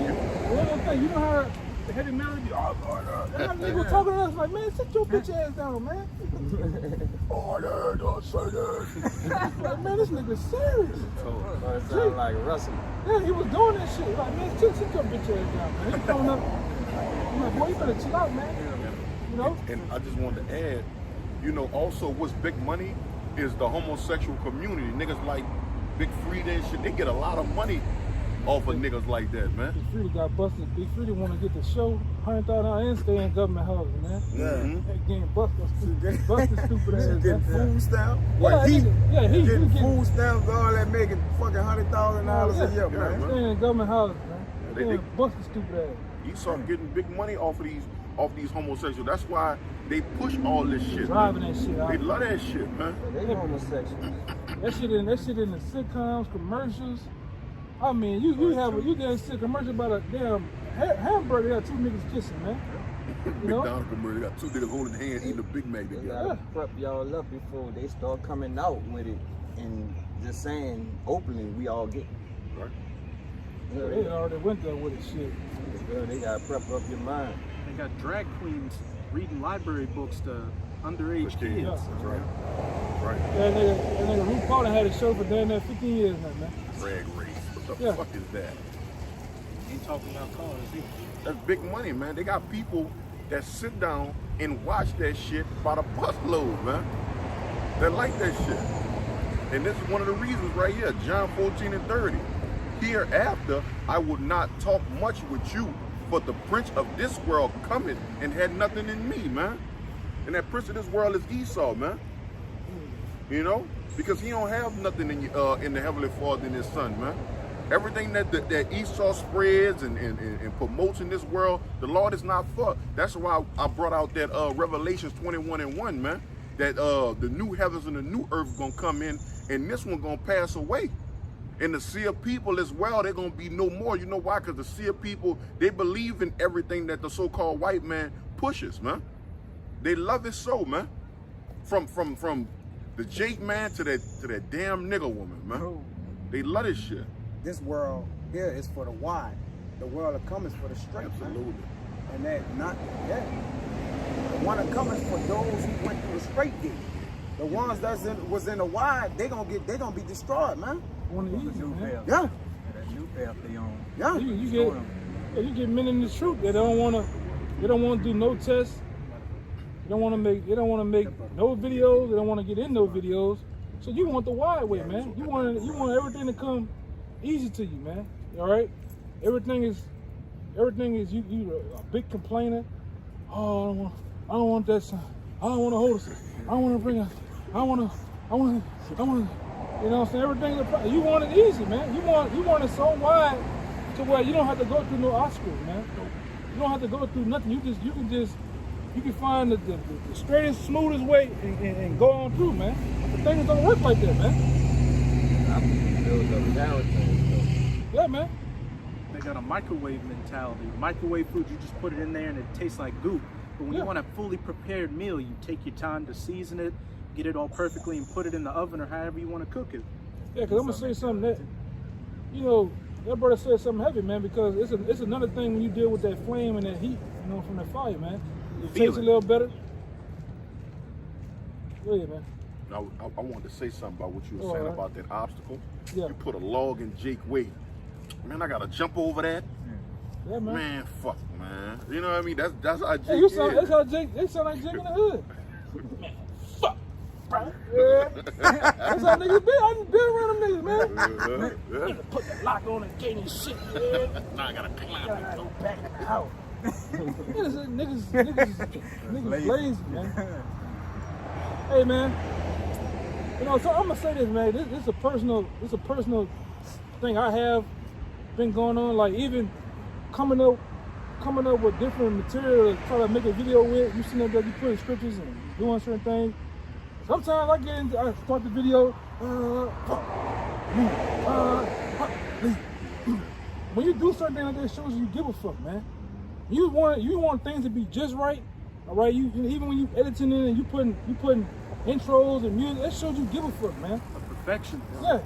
One more thing, you know how the heavy metal be, that nigga talking to us like, man, sit your bitch ass down, man. don't say that. Like, man, this nigga serious. It sound like Russell. Yeah, he was doing that shit. Like, man, sit your bitch ass down, man. He coming up. I'm like, boy, you better chill out, man. You know? And I just wanted to add, also what's big money is the homosexual community. Niggas like Big Frida and shit, they get a lot of money off of niggas like that, man. Big Frida got busted. Big Frida want to get the show, $100,000 and stay in government housing, man. Yeah. Getting busted stupid ass. Getting food stamps. He getting food stamps, all that making fucking $100,000 a year, man. Staying in government housing, man. They busted stupid ass. You start getting big money off these homosexuals. That's why they push all this shit. Driving that shit out. They love that shit, man. They homosexuals. That shit in the sitcoms, commercials. I mean, you get a sick commercial about a damn hamburger. Got two niggas kissing, man. McDonald's commercial got two niggas holding hands eating a Big Mac They together. gotta prep y'all up before they start coming out with it and just saying openly we all get it. Right. Yeah, they already went there with it, shit. They gotta prep up your mind. They got drag queens reading library books to underage kids. Yeah. That's right. Right. That nigga Ruth Paulin had a show for damn near 15 years now, man. Drag race. What the Yeah. fuck is that? Ain't talking about cars either. That's big money, man. They got people that sit down and watch that shit by the busload, man. They like that shit. And this is one of the reasons right here, John 14 and 30. hereafter I will not talk much with you, but the prince of this world cometh and had nothing in me, man. And that prince of this world is Esau, man. You know, because he don't have nothing in the heavenly Father in his son, man. Everything that Esau spreads and promotes in this world, the Lord is not for. That's why I brought out that Revelations 21:1, man. That the new heavens and the new earth gonna come in, and this one gonna pass away. And the sea of people as well, they're gonna be no more. You know why? Because the sea of people, they believe in everything that the so-called white man pushes, man. They love it so, man. From the Jake man to that damn nigger woman, man. They love this shit. This world here is for the wide. The world to come is for the straight. Absolutely. Man. And that not, yeah. The one that comes is for those who went through the straight gate. The ones that was in the wide, they gonna be destroyed, man. One of these, New man. path. Yeah. That new path they on. Yeah. You get men in the truth. They don't want to do no tests. They don't want to make no videos. They don't want to get in no videos. So you want the wide way, man. You want everything to come easy to you, man. All right. Everything is you a big complainer. Oh, I don't want that son. I don't want to hold us. I don't want to bring us. I want to. You know what I'm saying? Everything you want it easy, man. You want it so wide to where you don't have to go through no obstacles, man. You don't have to go through nothing. You can find the straightest, smoothest way and go on through, man. But things don't work like that, man. Yeah, man. They got a microwave mentality. Microwave food, you just put it in there and it tastes like goop. But when you want a fully prepared meal, you take your time to season it, get it all perfectly, and put it in the oven or however you want to cook it. Yeah, because I'm going to say something that, you know, that brother said something heavy, man, because it's another thing when you deal with that flame and that heat, you know, from the fire, man. It tastes a little better. Go ahead, man. Now, I wanted to say something about what you were saying about that obstacle. Yeah. You put a log in Jake way. Man, I gotta jump over that. Yeah, man. Man, fuck, man. You know what I mean? That's how Jake Hey, that's how Jake. They sound like Jake in the hood. Man, fuck, bro. Yeah. That's how niggas be. I just been around them niggas, man. Nigga put the lock on the gate and shit, man. Now I gotta climb. Gotta go back in the house. Niggas lazy, man. Hey, man. You know, so I'm gonna say this, man. This is a personal thing I have been going on. Like even coming up with different material to try to make a video with. You sitting there, you putting scriptures and doing certain things. Sometimes I start the video. When you do certain things like that, it shows you give a fuck, man. You want things to be just right, all right. You even when you editing it and you putting intros and music, that shows you give a fuck, man. A perfection. Yeah.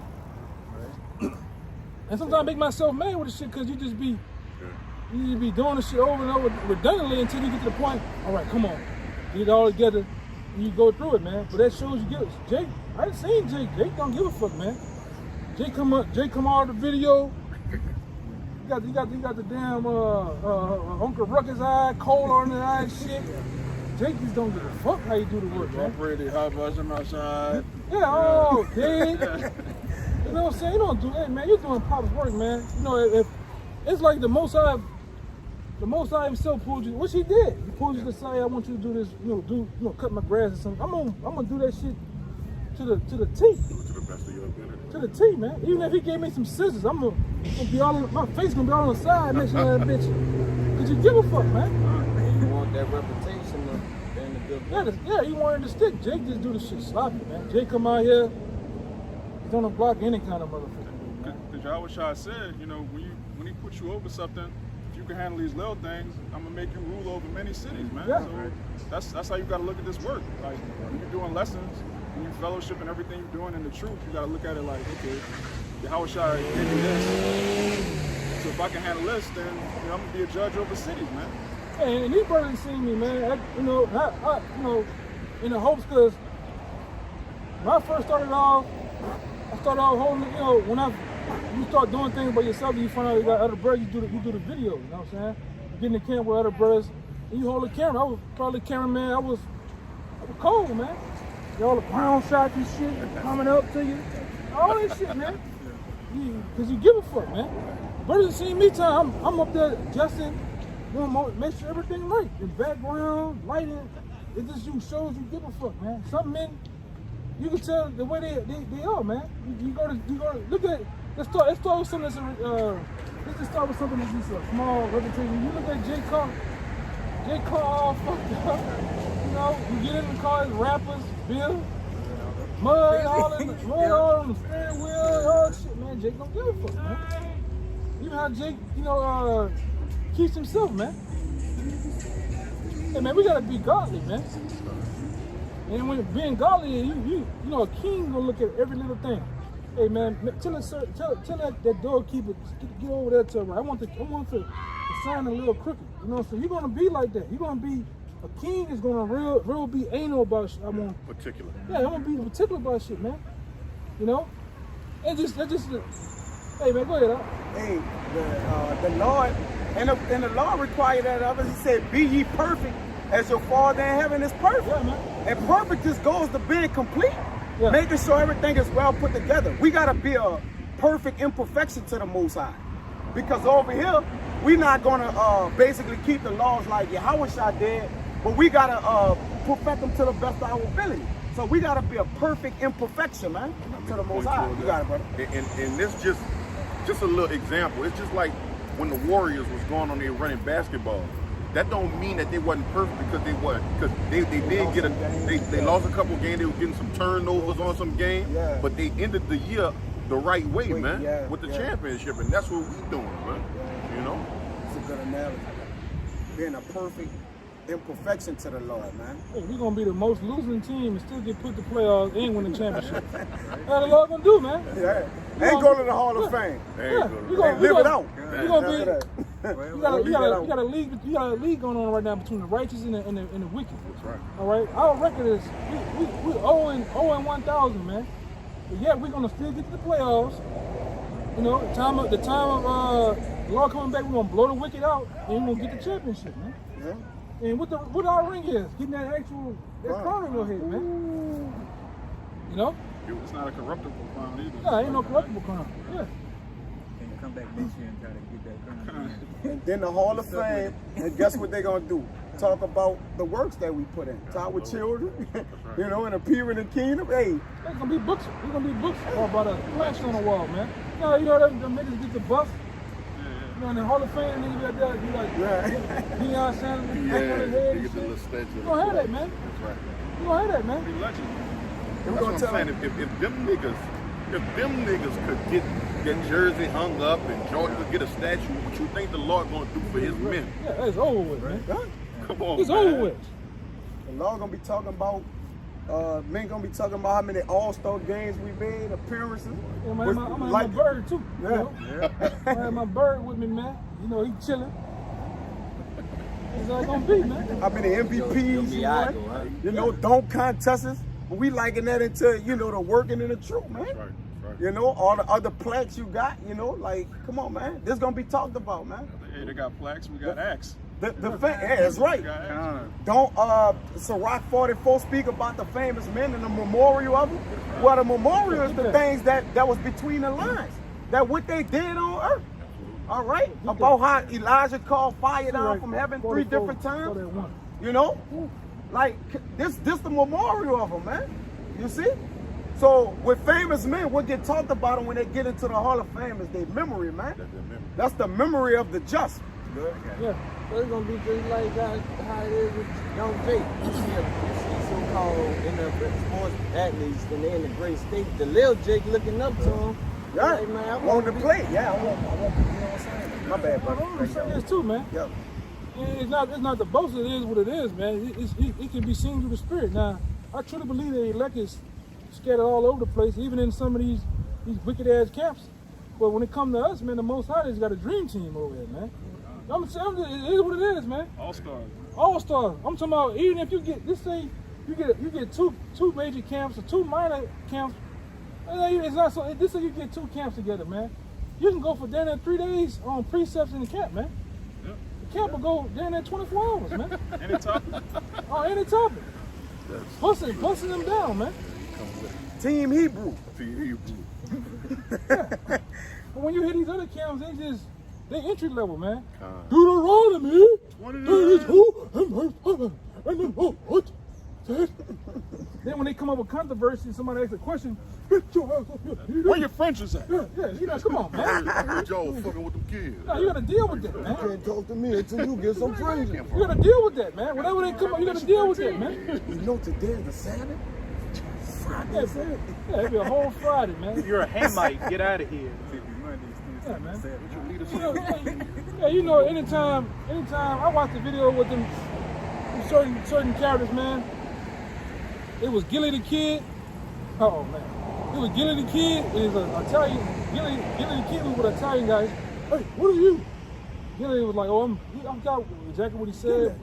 And sometimes I make myself mad with the shit because you just be doing the shit over and over redundantly until you get to the point. All right, come on, get it all together and you go through it, man. But that shows you give it. Jake, I done seen Jake. Jake don't give a fuck, man. Jake come out of the video. You got the damn Uncle Ruckus eye, cold on the eye, shit. Jake just don't give a fuck how you do the work, man. Pretty hot buzzing outside. Yeah, oh, dude. You know what I'm saying? You don't do that, man. You're doing Pop's work, man. You know, if it's like the Most High himself pulled you, which he did. He pulled you to say, I want you to do this, cut my grass or something. I'm gonna do that shit to the T. To the best of your ability. To the T, man. Even if he gave me some scissors, I'm gonna be all on, my face gonna be all on the side next to that bitch. Cause you give a fuck, man. You want that reputation of being a good boy. Yeah, he wanted to stick. Jake just do the shit sloppy, man. Jake come out here, he's on the block any kind of motherfucker. Because Yahweh Shai said, you know, when he puts you over something, if you can handle these little things, I'm gonna make you rule over many cities, man. Yeah. So that's how you gotta look at this work. Like when you're doing lessons, when you fellowship and everything you're doing in the truth, you gotta look at it like, okay, Yahweh Shai gave me this. So if I can handle this, then I'm gonna be a judge over cities, man. Hey, and these brothers seen me, man. I in the hopes, because when I first started off, holding, when you start doing things by yourself, you find out you got other brothers, you do the video, you know what I'm saying? You get in the camera with other brothers, and you hold the camera. I was probably cameraman, I was cold, man. All the ground shots and shit coming up to you. All that shit, man. because you give a fuck, man. Brothers see me time, I'm up there adjusting, make sure everything right. The background, lighting, it just shows you give a fuck, man. Some men, you can tell the way they are, man. You go to look at. Let's start with something that's let's just start with something that's just a small reputation. You look at J. Cole all fucked up. You know, you get in the car, rappers, Bill, mud all on the steering wheel, all that shit, man. Jake don't give a fuck, man. You know how Jake, keeps himself, man. Hey, man, we gotta be godly, man. And when being godly, you know, a king gonna look at every little thing. Hey, man, tell that doorkeeper, get over there to her. I want the sign a little crooked. You know, so you're gonna be like that. You're gonna be a king is gonna real be anal about shit. Particular. Yeah, I'm gonna be particular about shit, man. You know, and just hey, man, go ahead. Hey, the Lord and the Lord required that of us. He said, "Be ye perfect, as your Father in heaven is perfect." Yeah, man. And perfect just goes to being complete, Yeah. making sure everything is well put together. We gotta be a perfect imperfection to the Most High, because over here we're not gonna basically keep the laws like Yahweh did, but we gotta perfect them to the best of our ability. So we gotta be a perfect imperfection, man, to the Most High. You got it, brother. And this just a little example. It's just like when the Warriors was going on there running basketball. That don't mean that they wasn't perfect because they wasn't. Because they did they lost a couple games. They were getting some turnovers on some games, Yeah. but they ended the year the right way, man, yeah, with the yeah. championship, and that's what we doing, man. You know. It's a good analogy. Being a perfect imperfection to the Lord, man. Hey, we're gonna be the most losing team and still get put to playoffs and win the championship. That's what the Lord gonna do, man. Yeah. Ain't going to the Hall of Fame. Yeah, Live it out. You gonna be. Well, You got a league going on right now between the righteous and the wicked. That's right. All right, our record is we 0-1,000, man. But yet we're gonna still get to the playoffs. You know, the time of the Lord coming back, we're gonna blow the wicked out and we're gonna get the championship, man. Yeah. And what our ring is, getting that crown in your head, man. You know? It's not a corruptible crown either. No, ain't no corruptible crown. Yeah. Can you come back next year and try to get that crown? And then the Hall of Fame, and guess what they're gonna do? Talk about the works that we put in. Talk with children, you know, and appear in the kingdom. Hey, There's gonna be books. There's gonna be books about a flash on the wall, man. You know them niggas get the bus. You know, in the Hall of Fame, niggas be out there, be like, Deion Sanders, hang on his head they and get the shit. little statue. You gonna have that, man. That's right. You gonna have that, man. Be legend. That's what I'm saying. If them niggas could get that jersey hung up and Jordan could get a statue, what you think the Lord gonna do for his men? Yeah, it's over with, man. Come on, It's man. over with. the Lord gonna be talking about. Men gonna be talking about how many All-Star games we made, appearances. Yeah, man, I'm gonna have Like- my bird too. You Yeah. know? I have my bird with me, man. You know, he chilling. That's how it's gonna be, man. How many MVPs you won? You know, dunk contests. But we liking that into, you know, the working in the truth, man. That's right. That's right. You know, all the other plaques you got, you know, like, come on, man. This gonna be talked about, man. Hey, they got plaques, we got acts. Yeah, that's right. We got acts. Don't Ciroc 44 speak about the famous men and the memorial of them? Well, the memorial is the things that was between the lines. That what they did on earth. All right? About how Elijah called fire down from heaven 3 different times. You know? Like, this the memorial of them, man. You see? So, with famous men, what get talked about them when they get into the Hall of Fame is their memory, man. That's their memory. That's the memory of the just. Yeah. So it's gonna be just like how it is with young Jake. You see so-called NFL sports athletes, and they're in a great state. The little Jake looking up to him. Yeah. Like, man, I On want the to plate. Yeah, I want, you know what I'm saying? My bad, brother. I'm saying this too, man. Yep. It's not the boast. It is what it is, man. It can be seen through the spirit. Now, I truly believe the elect is scattered all over the place, even in some of these wicked ass camps. But when it comes to us, man, the Most High has got a dream team over there, man. It is what it is, man. All-stars. All stars. I'm talking about even if you get, let's say you get two major camps or 2 minor camps. It's not so. This say you get 2 camps together, man. You can go for down there 3 days on precepts in the camp, man. Yep. The camp will go down there 24 hours, man. Any topic. On any topic. Busting them down, man. Team Hebrew. But when you hear these other camps, they entry level, man. Deuteronomy. That is who. Then when they come up with controversy, somebody asks a question. Get your ass up here. Where your Frenches at? Yeah, you know, come on, man. Joe fucking with them kids. No, you gotta deal with that, man. You can't talk to me until you get some French. You gotta deal with that, man. Whenever they come up, you gotta deal with that, man. You know today is the Sabbath? Yeah, man. Yeah, it'll be a whole Friday, man. You're a Hamite. Get out of here. Yeah, man. Yeah, you know, anytime I watch the video with them certain characters, man. It was Gilly the Kid. Oh man. It was Gilly the Kid. It was an Italian. Gilly the Kid was with Italian guys. Hey, what are you? Gilly was like, oh, I'm got exactly what he said.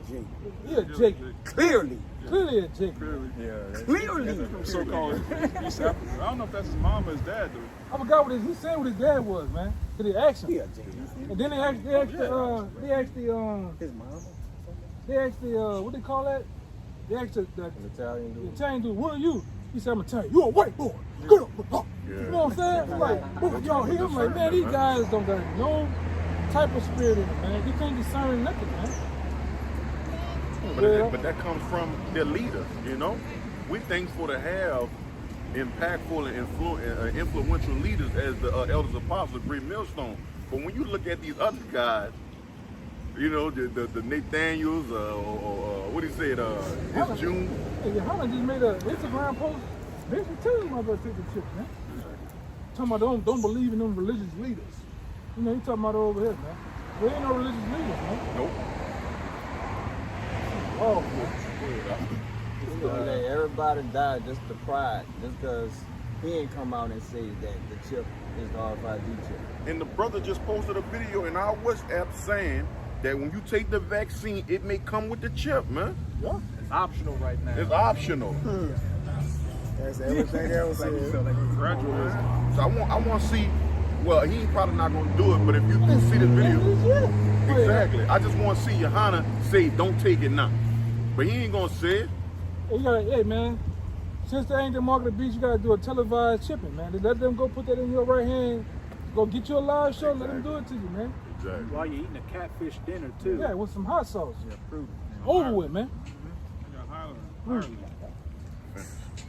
Yeah, Jake. Clearly. Clearly a Jake. Clearly. So-called East Africa. I don't know if that's his mom or his dad, though. I forgot what he said what his dad was, man. Cause they asked him. Yeah, Jake. And then they asked what they call that? They asked the Italian dude, what are you? He said, I'm Italian. You a white boy. Get up. You know what I'm saying? Like, y'all here, I'm like, man, these guys don't got no type of spirit in them, man. You can't discern nothing, man. But that comes from their leaders, you know? We thankful to have impactful and influential leaders as the elders apostles of Great Millstone. But when you look at these other guys, you know, the Nathaniels, or what he said, it's June. Hey, Hannah just made an Instagram post. Basically telling him about taking the chip, man. Talking about don't believe in them religious leaders. You know, he talking about it over here, man. There ain't no religious leaders, man. Nope. Oh, He's gonna let everybody die just to pride, just because he ain't come out and say that the chip is the RFID chip. And the brother just posted a video in our WhatsApp saying that when you take the vaccine, it may come with the chip, man. yeah. It's optional right now. It's optional. That's everything else. Like you felt like you graduated. So I want to see. Well, he probably not gonna do it, but if you can see the video, exactly. I just want to see Johanna say, "Don't take it now," but he ain't gonna say it. Hey, you gotta, hey man, since they ain't the mark of the beast, you gotta do a televised shipping, man. Let them go put that in your right hand. Go get you a live show. Let them do it to you, man. Exactly. While you're eating a catfish dinner too. Yeah, with some hot sauce. Yeah, prove it. Over with, man. Yeah, Highland.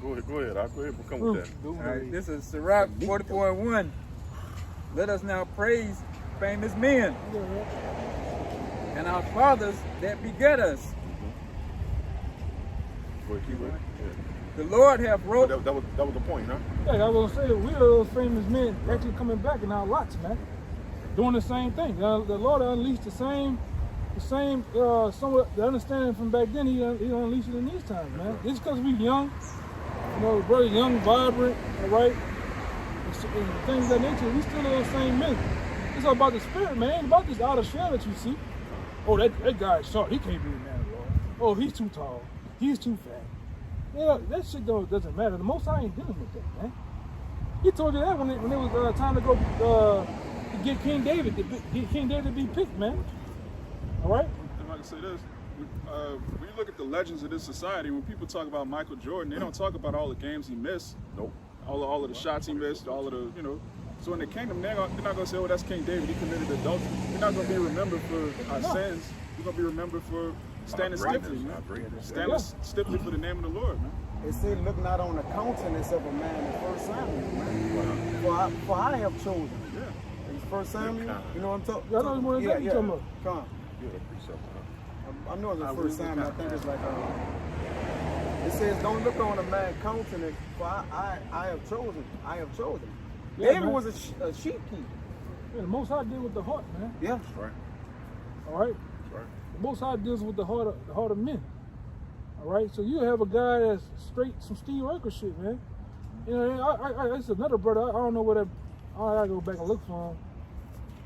Go ahead. I'll go ahead and come with that. All right, this is Sirach 40.1. Let us now praise famous men and our fathers that beget us. Go ahead, keep it. The Lord have wrote. That was the point, huh? Yeah, I was gonna say, we are those famous men actually coming back in our lots, man. Doing the same thing. The Lord unleashed the same, somewhat the understanding from back then. He unleashed it in these times, man. It's because we young, you know, brother, young, vibrant, all right, and things of that nature. We still those same men. It's all about the spirit, man. It ain't about this outer shell that you see. Oh, that guy is short. He can't be a man of the Lord. Oh, he's too tall. He's too fat. Yeah, that shit doesn't matter. The Most High ain't dealing with that, man. He told you that when it was time to go to get King David, to get King David to be picked, man. All right? If I can say this, when you look at the legends of this society, when people talk about Michael Jordan, they don't talk about all the games he missed. Nope. All of the shots he missed, all of the, you know. So in the kingdom, they're not going to say, oh, that's King David, he committed adultery. You're not going to be remembered for our sins. You're going to be remembered for standing stiffly, man. Standing stiffly for the name of the Lord, man. It said, look not on the countenance of a man in First Samuel, man. For I have chosen. Yeah. It's First Samuel, you know what I'm talking Yeah, I know what you're talking about. Come on. I know it's in First Samuel. I think it's like, it says, don't look on a man's countenance, for I have chosen. I have chosen. Yeah, David man. was a sheep keeper. Yeah, the Most High deals with the heart, man. Yeah. That's right. All right? That's right. The Most High deals with the heart of men. All right? So you have a guy that's straight, some Steve Urkel shit, man. You know, it's another brother. I don't know where that. I gotta go back and look for him.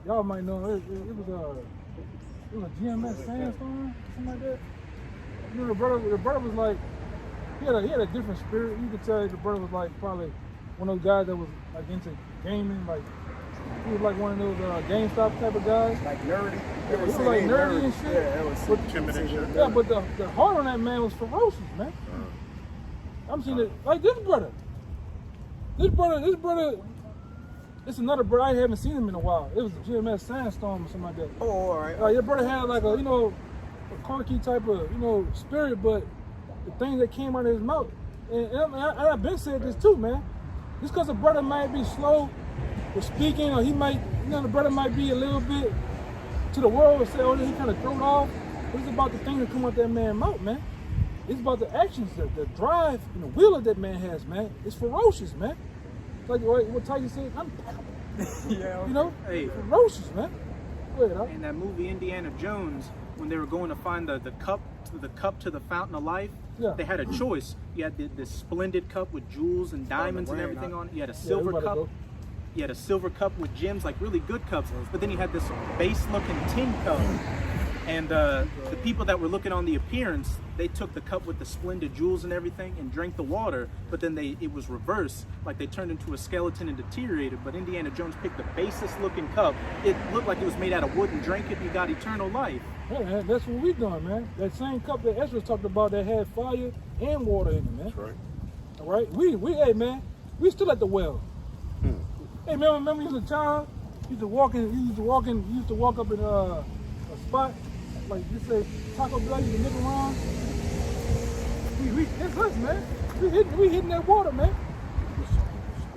Y'all might know. It was a GMS Sandstorm, something like that. You know, the brother was like, he had a different spirit. You could tell the brother was like probably one of those guys that was like into gaming, like he was like one of those GameStop type of guys. Like nerdy. He was like nerdy and shit. Yeah, it was Intimidation. Yeah, but the heart on that man was ferocious, man. I'm seeing it like this brother. This brother, It's another brother. I haven't seen him in a while. It was a GMS Sandstorm or something like that. Oh, all right. Your brother had like a, you know, a quirky type of, you know, spirit, but the things that came out of his mouth. And I've been said this too, man. Just because a brother might be slow with speaking, or he might, you know, the brother might be a little bit to the world and say, oh, he kind of thrown off. But it's about the thing that come out that man's mouth, man. It's about the actions, the drive, and the will that man has, man. It's ferocious, man. Like what Tyson said, Yeah. you know, Hey. ferocious, man. Go ahead, huh? In that movie Indiana Jones, when they were going to find the cup to the fountain of life, Yeah. they had a choice. You had this splendid cup with jewels and diamonds and everything on it. You had a silver everybody cup. go. You had a silver cup with gems, like really good cups. But then you had this base-looking tin cup. And the people that were looking on the appearance, they took the cup with the splendid jewels and everything and drank the water, but then it was reversed, like they turned into a skeleton and deteriorated. But Indiana Jones picked the basest looking cup. It looked like it was made out of wood, and drank it and you got eternal life. Yeah, man, that's what we doing, man. That same cup that Ezra talked about that had fire and water in it, man. That's right. All right, hey, man, we still at the well. Hey, man, remember you was a child? You used to walk up in a spot, like you say, Taco Bell, you can look around. It's us, man. We hitting that water, man.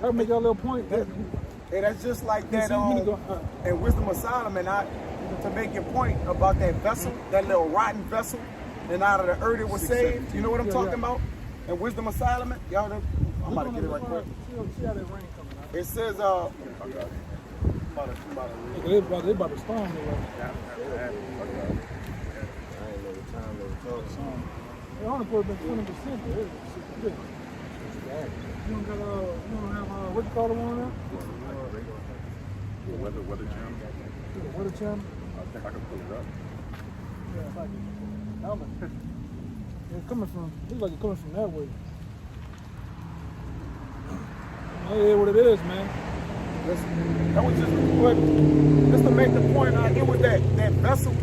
I'll make y'all a little point. Hey, that's just like that You need to go, in Wisdom of Solomon. To make your point about that vessel, that little rotten vessel, and out of the earth it was saved. You know what I'm talking about? In Wisdom of Solomon, y'all. I'm about to get it right quick. See how that rain coming out. It says, They about to storm me, right? I ain't know the time they were talking. They only put about 20%. There. It's good. You don't got you don't have what you call the one now? Weather channel. The weather channel. I think I can pull it up. Yeah, it's like it's coming from. Looks like it's coming from that way. Hey, what it is, man. that was just to make the point. It was that vessel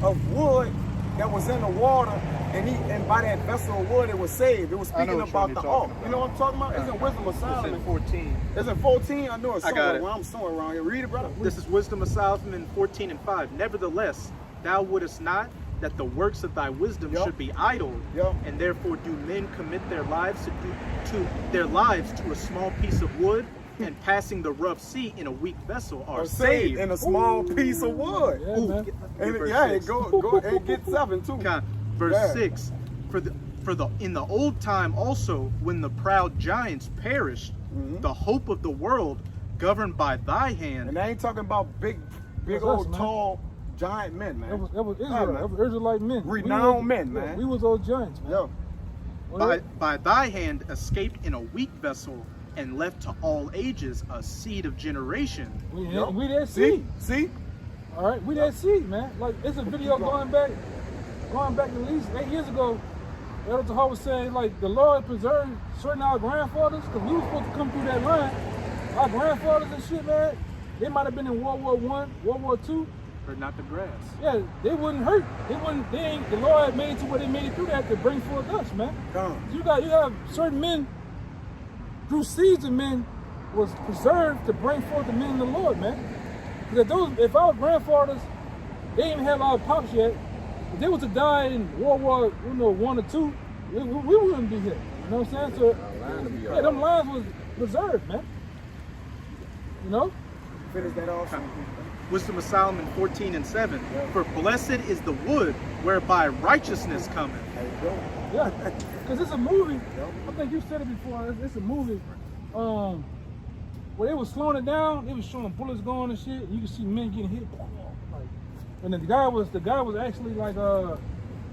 of wood that was in the water, and by that vessel of wood it was saved. It was speaking about the ark. You know what I'm talking about? It's in Wisdom of It's Solomon. in 14. It's in 14. I know it's I got somewhere it. around. I'm somewhere around here. Read it, brother. This is Wisdom of Solomon 14 and 5. Nevertheless, thou wouldest not that the works of thy wisdom Yup. should be idle, Yup. and therefore do men commit their lives to a small piece of wood, and passing the rough sea in a weak vessel are saved. in a small piece of wood. Yeah, man. And Verse yeah, 6. go and get 7 too. Verse Yeah. 6. In the old time also, when the proud giants perished, the hope of the world governed by thy hand. And I ain't talking about big That's old us, man. tall giant men, man. That was Israel. Yeah, man. That was Israelite men. Renowned men, man. We was those giants, man. Yo, By thy hand escaped in a weak vessel, and left to all ages a seed of generation. We yo. that seed. See? All right, we that seed, man. Like it's a video going back at least 8 years ago. Elder Hall was saying like the Lord preserved certain our grandfathers because we were supposed to come through that line. Our grandfathers and shit, man. They might have been in World War I, World War II. Or not the grass. Yeah, they wouldn't hurt. The Lord had made it to where they made it through that to bring forth us, man. Come. You have certain men, through seeds of men, was preserved to bring forth the men in the Lord, man. Because if our grandfathers, they didn't have our pops yet, if they was to die in World War, I or 2, we wouldn't be here. You know what I'm saying? So, yeah, them lines was preserved, man. You know? Finish that off. Wisdom of Solomon 14 and 7. For blessed is the wood whereby righteousness cometh. There you go. Yeah, because it's a movie. I think you said it before. It's a movie. Where they was slowing it down, it was showing bullets going and shit. And you can see men getting hit. Like, and then the guy was actually like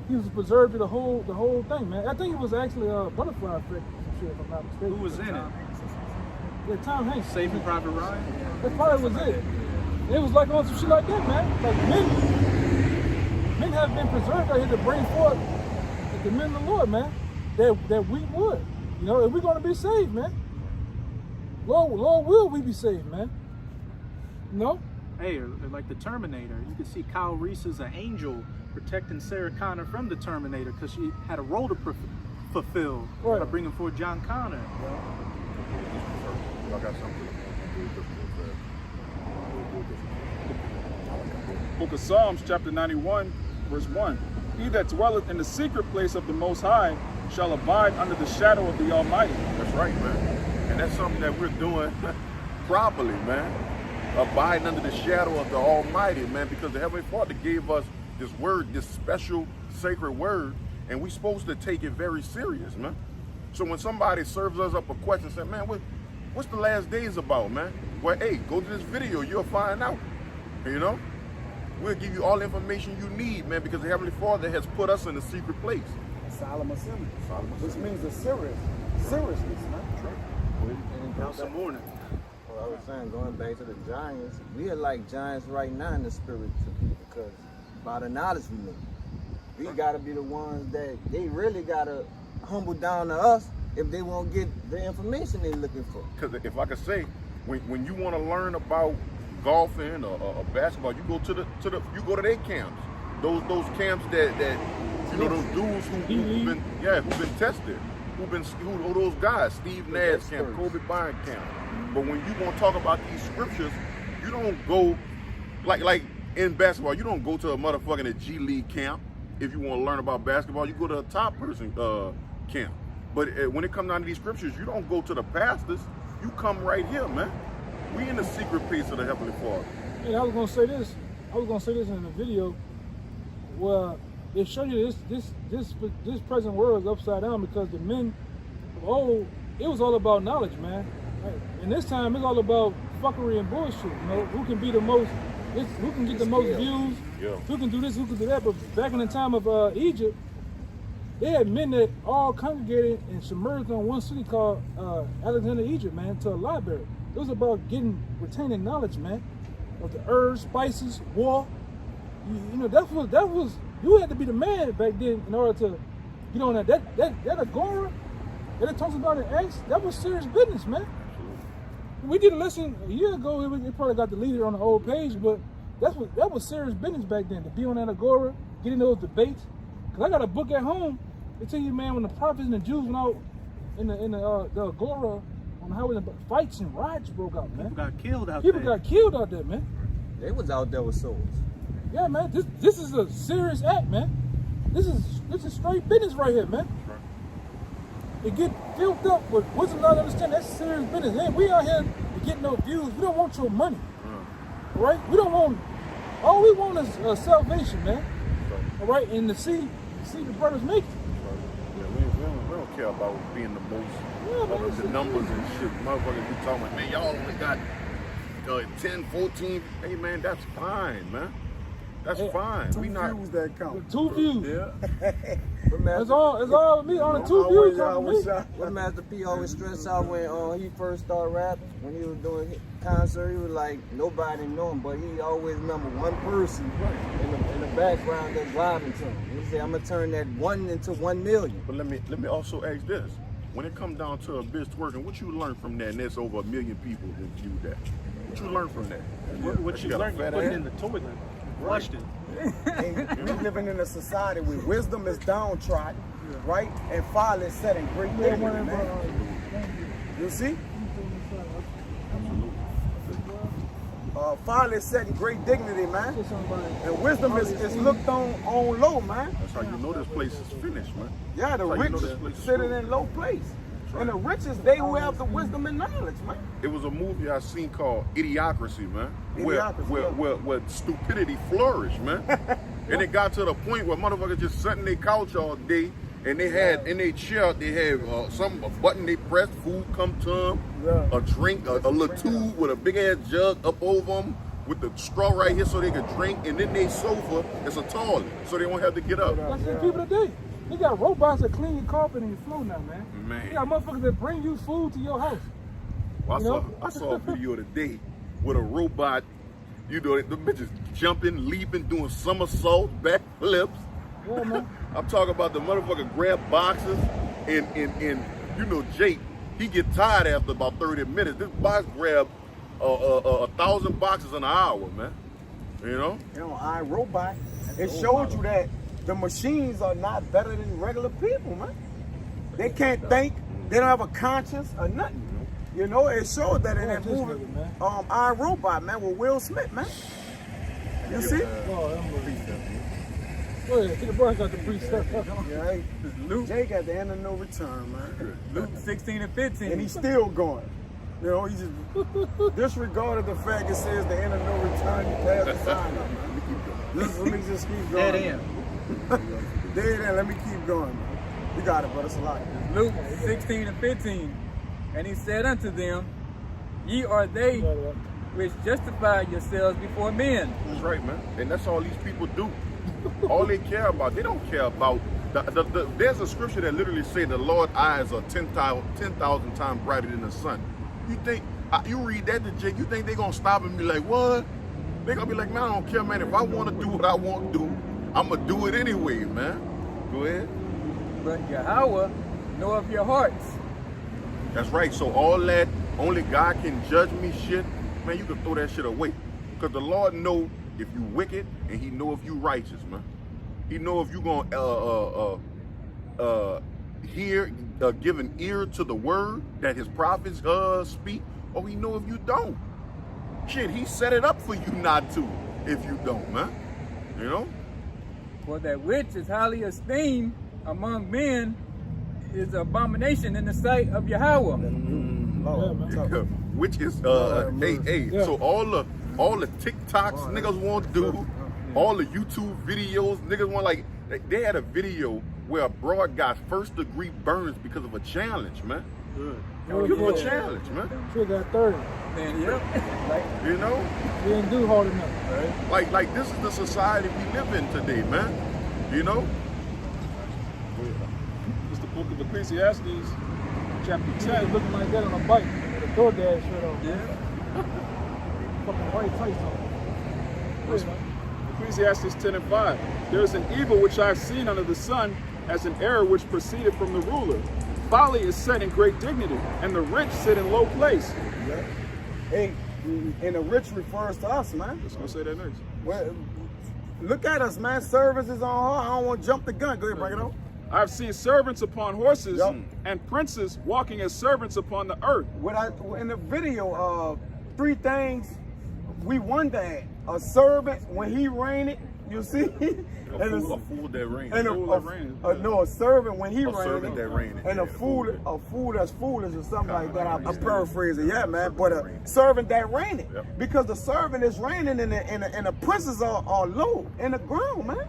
he was preserved to the whole thing, man. I think it was actually a butterfly effect or some shit, if I'm not mistaken. Who was in it? Yeah, Tom Hanks. Saving Private Ryan? That probably was it. It was like on some shit like that, man. Like men have been preserved out here to bring forth the men of the Lord, man. That we would, you know, if we're gonna be saved, man. Lord will we be saved, man. You know? Hey, or like the Terminator. You can see Kyle Reese as an angel protecting Sarah Connor from the Terminator because she had a role to fulfill by bringing forth John Connor. Y'all got something? Book of Psalms, chapter 91, verse 1. He that dwelleth in the secret place of the Most High shall abide under the shadow of the Almighty. That's right, man. And that's something that we're doing properly, man. Abiding under the shadow of the Almighty, man, because the Heavenly Father gave us this word, this special sacred word, and we're supposed to take it very serious, man. So when somebody serves us up a question, say, man, what's the last days about, man? Well, hey, go to this video, you'll find out, you know? We'll give you all the information you need, man, because the Heavenly Father has put us in a secret place. Solemn assembly, which means the seriousness, man. Some morning. Well, I was saying, going back to the giants, we are like giants right now in the spirit to people because by the knowledge we know. We gotta be the ones that they really gotta humble down to us if they won't get the information they're looking for. Because if I could say, when you want to learn about golfing or basketball, you go to their camps. Those camps that you know, those dudes who've been tested, who those guys, Steve Nash camp, Kobe Bryant camp. But when you want to talk about these scriptures, you don't go like in basketball, you don't go to a motherfucking G League camp. If you want to learn about basketball, you go to a top person camp. But when it comes down to these scriptures, you don't go to the pastors. You come right here, man. We in the secret place of the Heavenly Father. And I was gonna say this in the video. Well, it showed you this present world is upside down because the men of old, it was all about knowledge, man. Right? And this time it's all about fuckery and bullshit. You know, who can be the most, who can get the most views, who can do this, who can do that. But back in the time of Egypt, they had men that all congregated and submerged on one city called Alexander, Egypt, man, to a library. It was about retaining knowledge, man, of the herbs, spices, war. You know, that was you had to be the man back then in order to get on that. That Agora that it talks about in Acts, that was serious business, man. We did a lesson a year ago. It probably got deleted on the old page, but that was serious business back then. To be on that Agora, getting those debates. Cause I got a book at home. They tell you, man, when the prophets and the Jews went out in the Agora on the highway, fights and riots broke out, man. People got killed out there. People got killed out there, man. They was out there with swords. Yeah, man. This is a serious act, man. This is straight business right here, man. It get filled up with wisdom, not understand that's serious business. Hey, we out here to get no views. We don't want your money, right? We don't want. All we want is salvation, man. All right, and to see the brothers make it. Yeah, we don't care about being the most, the numbers and shit. Motherfuckers be talking about, man, y'all only got 10, 14. Hey, man, that's fine, man. That's fine. We not views that count. 2 views. Yeah. It's all me on the 2 views. What Master P always stressed out when he first started rapping, when he was doing concert, he was like, nobody knew him, but he always remember one person in the background that's driving to him. He said, I'm gonna turn that 1 into 1 million. But let me also ask this. When it comes down to a bitch twerking, what you learn from that? And there's over 1 million people who viewed that. What you learn from that? What you learned from putting it in the toilet. Flushed it. And we living in a society where wisdom is downtrodden, right? And folly is set in great dignity, man. You see? Folly is set in great dignity, man. And wisdom is looked on low, man. That's how you know this place is finished, man. Yeah, the rich sitting in low place. And the richest, they will have the wisdom and knowledge, man. It was a movie I seen called Idiocracy, man. Idiocracy, where stupidity flourished, man. And it got to the point where motherfuckers just sat in their couch all day and they had in their chair, they had a button they pressed, food come to them, a drink, a little tube with a big ass jug up over them with the straw right here so they could drink, and then they sofa, it's a toilet, so they won't have to get up. That's the people today. They got robots that clean your carpet and your floor now, man. They got motherfuckers that bring you food to your house. Well, I saw a video today with a robot, you know, the bitches jumping, leaping, doing somersaults, backflips. Yeah, man. I'm talking about the motherfucker grab boxes and you know, Jake, he get tired after about 30 minutes. This box grab 1,000 boxes in an hour, man. You know? You know, iRobot, it showed you that the machines are not better than regular people, man. They can't think. They don't have a conscience or nothing. You know, it showed that in that this movie, nigga, man. I Robot, man, with Will Smith, man. You see? Oh, I'm go ahead, take a brush out the precept. Yeah, hey, Luke, Jake at the end of no return, man. Luke 16 and 15. And he's still going. You know, he just disregarded the fact it says the end of no return. You pass the sign up, man. Let me just keep going. Dead end. Dead end. Let me keep going, man. You got it, brother. It's a lot. Luke 16 and 15. And he said unto them, ye are they which justify yourselves before men. That's right, man. And that's all these people do. All they care about, they don't care about. There's a scripture that literally say the Lord's eyes are 10,000 times brighter than the sun. You think, you read that to Jake, you think they're going to stop and be like, what? They're going to be like, man, I don't care, man. If I want to do what I want to do, I'm going to do it anyway, man. Go ahead. But Yahweh knoweth your hearts. That's right. So all that, only God can judge me shit, man, you can throw that shit away. Because the Lord know if you wicked and he know if you righteous, man. He know if you going to give an ear to the word that his prophets speak, or he know if you don't. Shit, he set it up for you not to if you don't, man. You know? For that which is highly esteemed among men is an abomination in the sight of Yahweh. Which is so all the TikToks niggas want to do, all the YouTube videos niggas want, like they had a video where a broad got first degree burns because of a challenge, man. Give him a challenge, man. She got 30. Man, yeah. You know? She didn't do hard enough. Right? Like this is the society we live in today, man. You know? It's the book of Ecclesiastes, chapter She 10. was looking like that on a bike with a DoorDash shirt on. Yeah. Fucking white tights on. Ecclesiastes 10 and 5. There is an evil which I have seen under the sun, as an error which proceeded from the ruler. Folly is set in great dignity, and the rich sit in low place. Yeah. Hey, and the rich refers to us, man. Let's go say that next. Well, look at us, man. Service is on her. I don't want to jump the gun. Go ahead, bring it on. I have seen servants upon horses Yup. and princes walking as servants upon the earth. In the video, 3 things we wonder at. A servant when he reigned, you see? A fool that reigns. And a servant when he reigned. servant that reigned. And a fool that's foolish or something like that. I'm paraphrasing, yeah, man. But a servant that reigned. Yep. Because the servant is reigning and the princes are low in the ground, man.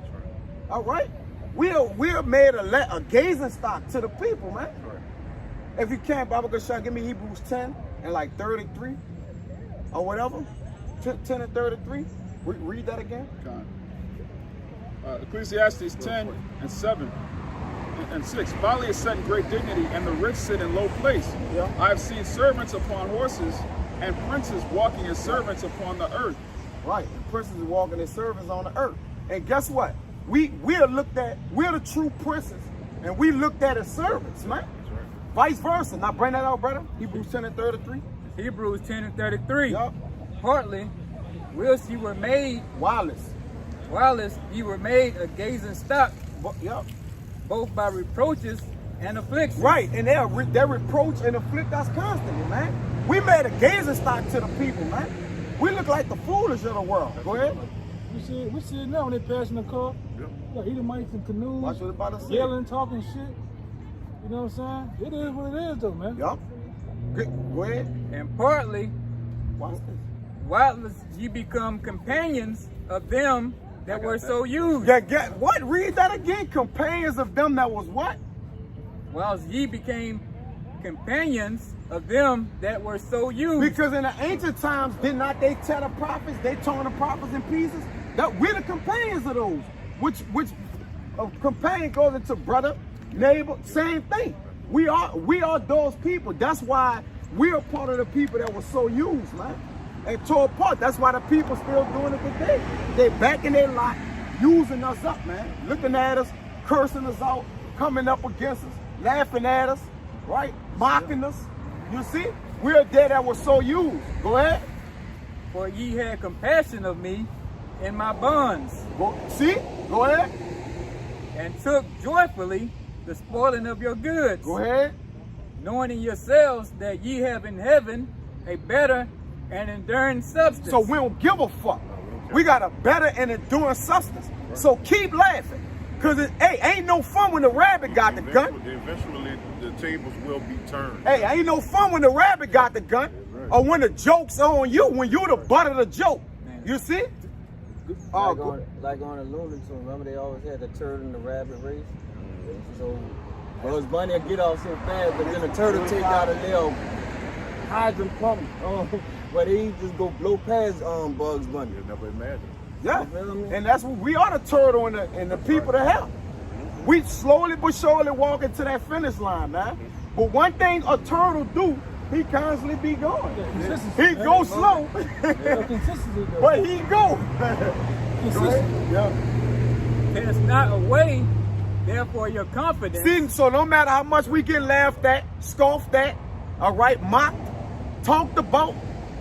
All right? We are made a gazing stock to the people, man. If you can't, Baba Gashah, give me Hebrews 10 and like 33 or whatever. 10 and 33. Read that again. Ecclesiastes 10 and 7 and 6. Folly is set in great dignity, and the rich sit in low place. Yeah. I have seen servants upon horses and princes walking as servants upon the earth. Right. The princes are walking as servants on the earth. And guess what? We're the true princes, and we looked at as servants, man. Vice versa. Now bring that out, brother. Hebrews 10 and 33. Hebrews 10 and 33. Yup. Partly, whilst you were made, Wireless. whilst you were made a gazing stock, Yup. both by reproaches and afflictions. Right. And they reproach and afflict us constantly, man. We made a gazing stock to the people, man. We look like the foolish of the world. Go ahead. We see it now when they passing the car. Like Edomites and canoes. Watch what I'm about to say. Yelling, talking shit. You know what I'm saying? It is what it is, though, man. Yup. Go ahead. And partly, Watch this. whilst ye become companions of them that were so used. Yeah, what? Read that again. Companions of them that was what? Whilst ye became companions of them that were so used. Because in the ancient times, did not they tell the prophets, they torn the prophets in pieces? That we're the companions of those. Which a companion goes into brother, neighbor, same thing. We are those people. That's why we are part of the people that were so used, man. And tore apart. That's why the people still doing it today. They back in their lot, using us up, man. Looking at us, cursing us out, coming up against us, laughing at us, right? Mocking us. You see? We're there that were so used. Go ahead. For ye had compassion of me in my bonds, See? Go ahead. and took joyfully the spoiling of your goods. Go ahead. knowing in yourselves that ye have in heaven a better and enduring substance. So we don't give a fuck. We got a better and enduring substance. So keep laughing. Cause ain't no fun when the rabbit got the gun. Eventually, the tables will be turned. Hey, ain't no fun when the rabbit got the gun. Or when the joke's on you, when you the butt of the joke. You see? Like on the Looney Tunes, remember they always had the turtle and the rabbit race? So Bugs Bunny would get off so fast, but then the turtle take out a little hydrant pump. But he just go blow past Bugs Bunny. You never imagine. Yeah, You feel me? and that's what we are, the turtle and the people to help. We slowly but surely walking to that finish line, man. But one thing a turtle do, he constantly be going. He go slow, Consistency, though. but he go. Consistency. Yeah. Cast not away, therefore your confidence. See, so no matter how much we get laughed at, scoffed at, all right, mocked, talked about,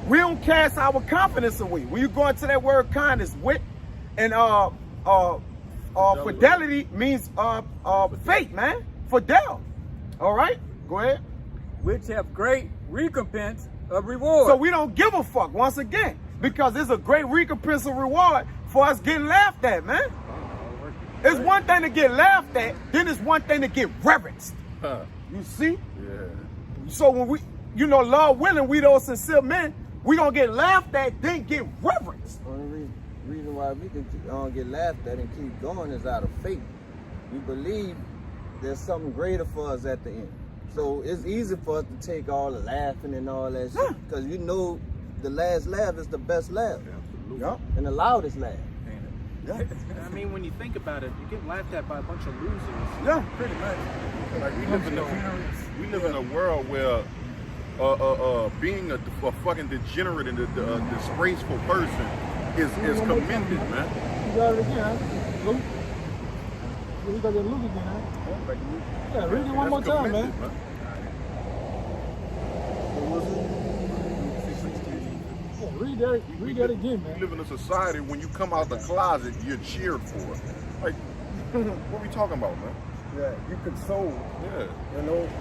we don't cast our confidence away. When you go into that word kindness, wit, and fidelity means faith, man. Fidel. All right, go ahead. which have great recompense of reward. So we don't give a fuck once again, because it's a great recompense of reward for us getting laughed at, man. It's one thing to get laughed at, then it's one thing to get reverenced. You see? Yeah. So when we, Lord willing, we those sincere men, we gonna get laughed at, then get reverenced. Only reason why we can get laughed at and keep going is out of faith. We believe there's something greater for us at the end. So it's easy for us to take all the laughing and all that shit, because the last laugh is the best laugh. Yeah. And the loudest laugh. Yeah. I mean, when you think about it, you're getting laughed at by a bunch of losers. Yeah. Pretty much. Like we live in a world where being a fucking degenerate and a disgraceful person is commended, man. You got it again, huh? Luke? We got that Luke again, huh? Yeah, read it one more That's time, man. commended, Yeah, read that again, We man. live in a society when you come out the closet, you're cheered for. Like, what we talking about, man? Yeah, you console. Yeah.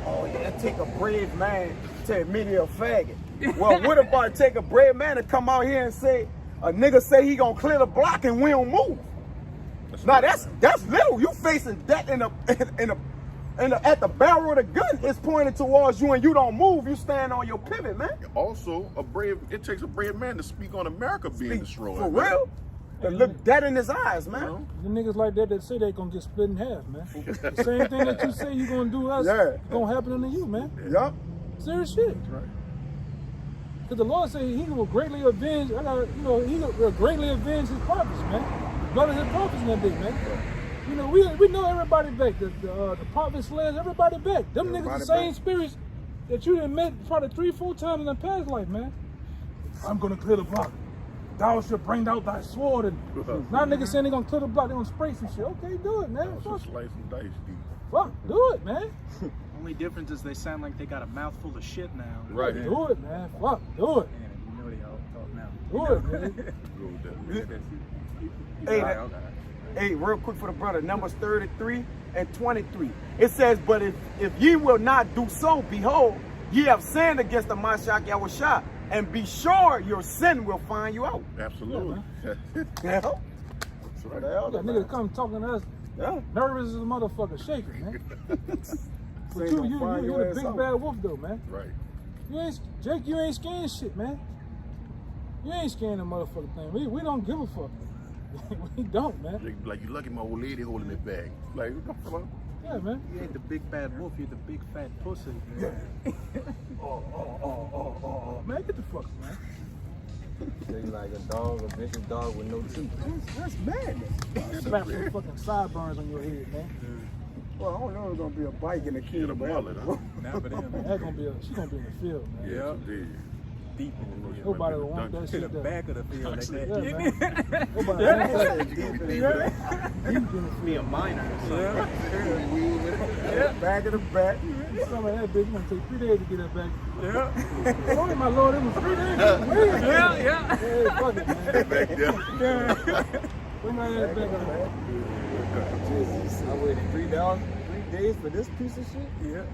Oh yeah, take a brave man to admit he a faggot. Well, what about take a brave man to come out here and say, a nigga say he gonna clear the block and we don't move? Now that's little. You facing death at the barrel of the gun is pointed towards you and you don't move. You stand on your pivot, man. Also, it takes a brave man to speak on America being destroyed. For man. real? To look dead in his eyes, man. The niggas like that say they gonna get split in half, man. The same thing that you say you gonna do us, Yeah. gonna happen to you, man. Yup. Serious shit. That's right. Because the Lord said he will greatly avenge, he will greatly avenge his prophets, man. The blood of his prophets in that day, man. We know everybody back. The prophets slayers, everybody back. Them niggas the same spirits that you done met probably 3-4 times in the past life, man. I'm gonna clear the block. Thou shalt bring out thy sword. And now niggas saying they gonna clear the block, they gonna spray some shit. Okay, do it, man. Also slice and dice deep. Fuck, do it, man. Only difference is they sound like they got a mouthful of shit now. Right. Do it, man. Fuck, do it. You know they all talk now. Do it, man. Go with that. Hey, real quick for the brother, Numbers 33 and 23. It says, but if ye will not do so, behold, ye have sinned against the Mashiach Yahushua, and be sure your sin will find you out. Absolutely. Yeah. That's right. You got niggas come talking to us, Yeah. nervous as a motherfucker, shaking, man. But Ain't gonna find you're your the ass big out. bad wolf, though, man. Right. Jake, you ain't scaring shit, man. You ain't scaring the motherfucker thing. We don't give a fuck. We don't, man. Like you lucky my old lady holding it back. Like, come on. Yeah, man. You ain't the big bad wolf, you're the big fat pussy. Man, get the fuck, man. They like a dog, a vicious dog with no teeth. That's madness. Slap some fucking sideburns on your head, man. Well, I don't know it's gonna be a bike in the kid. Get a mullet, huh? Not for them. She's gonna be in the field, man. Yeah, indeed. Deep in the field. Nobody will want that To shit the done. back of the field. Like Yeah, that. man. Nobody wants that. You gonna be deep in it. Deep in the Be a minor or something. Back of the back. Some of that bitch, it's gonna take 3 days to get that back. Yeah. Oh my lord, it was 3 days. Yeah. Hey, fuck it, man. Back there. Bring my ass back on that. I waited 3 days for this piece of shit. Yeah.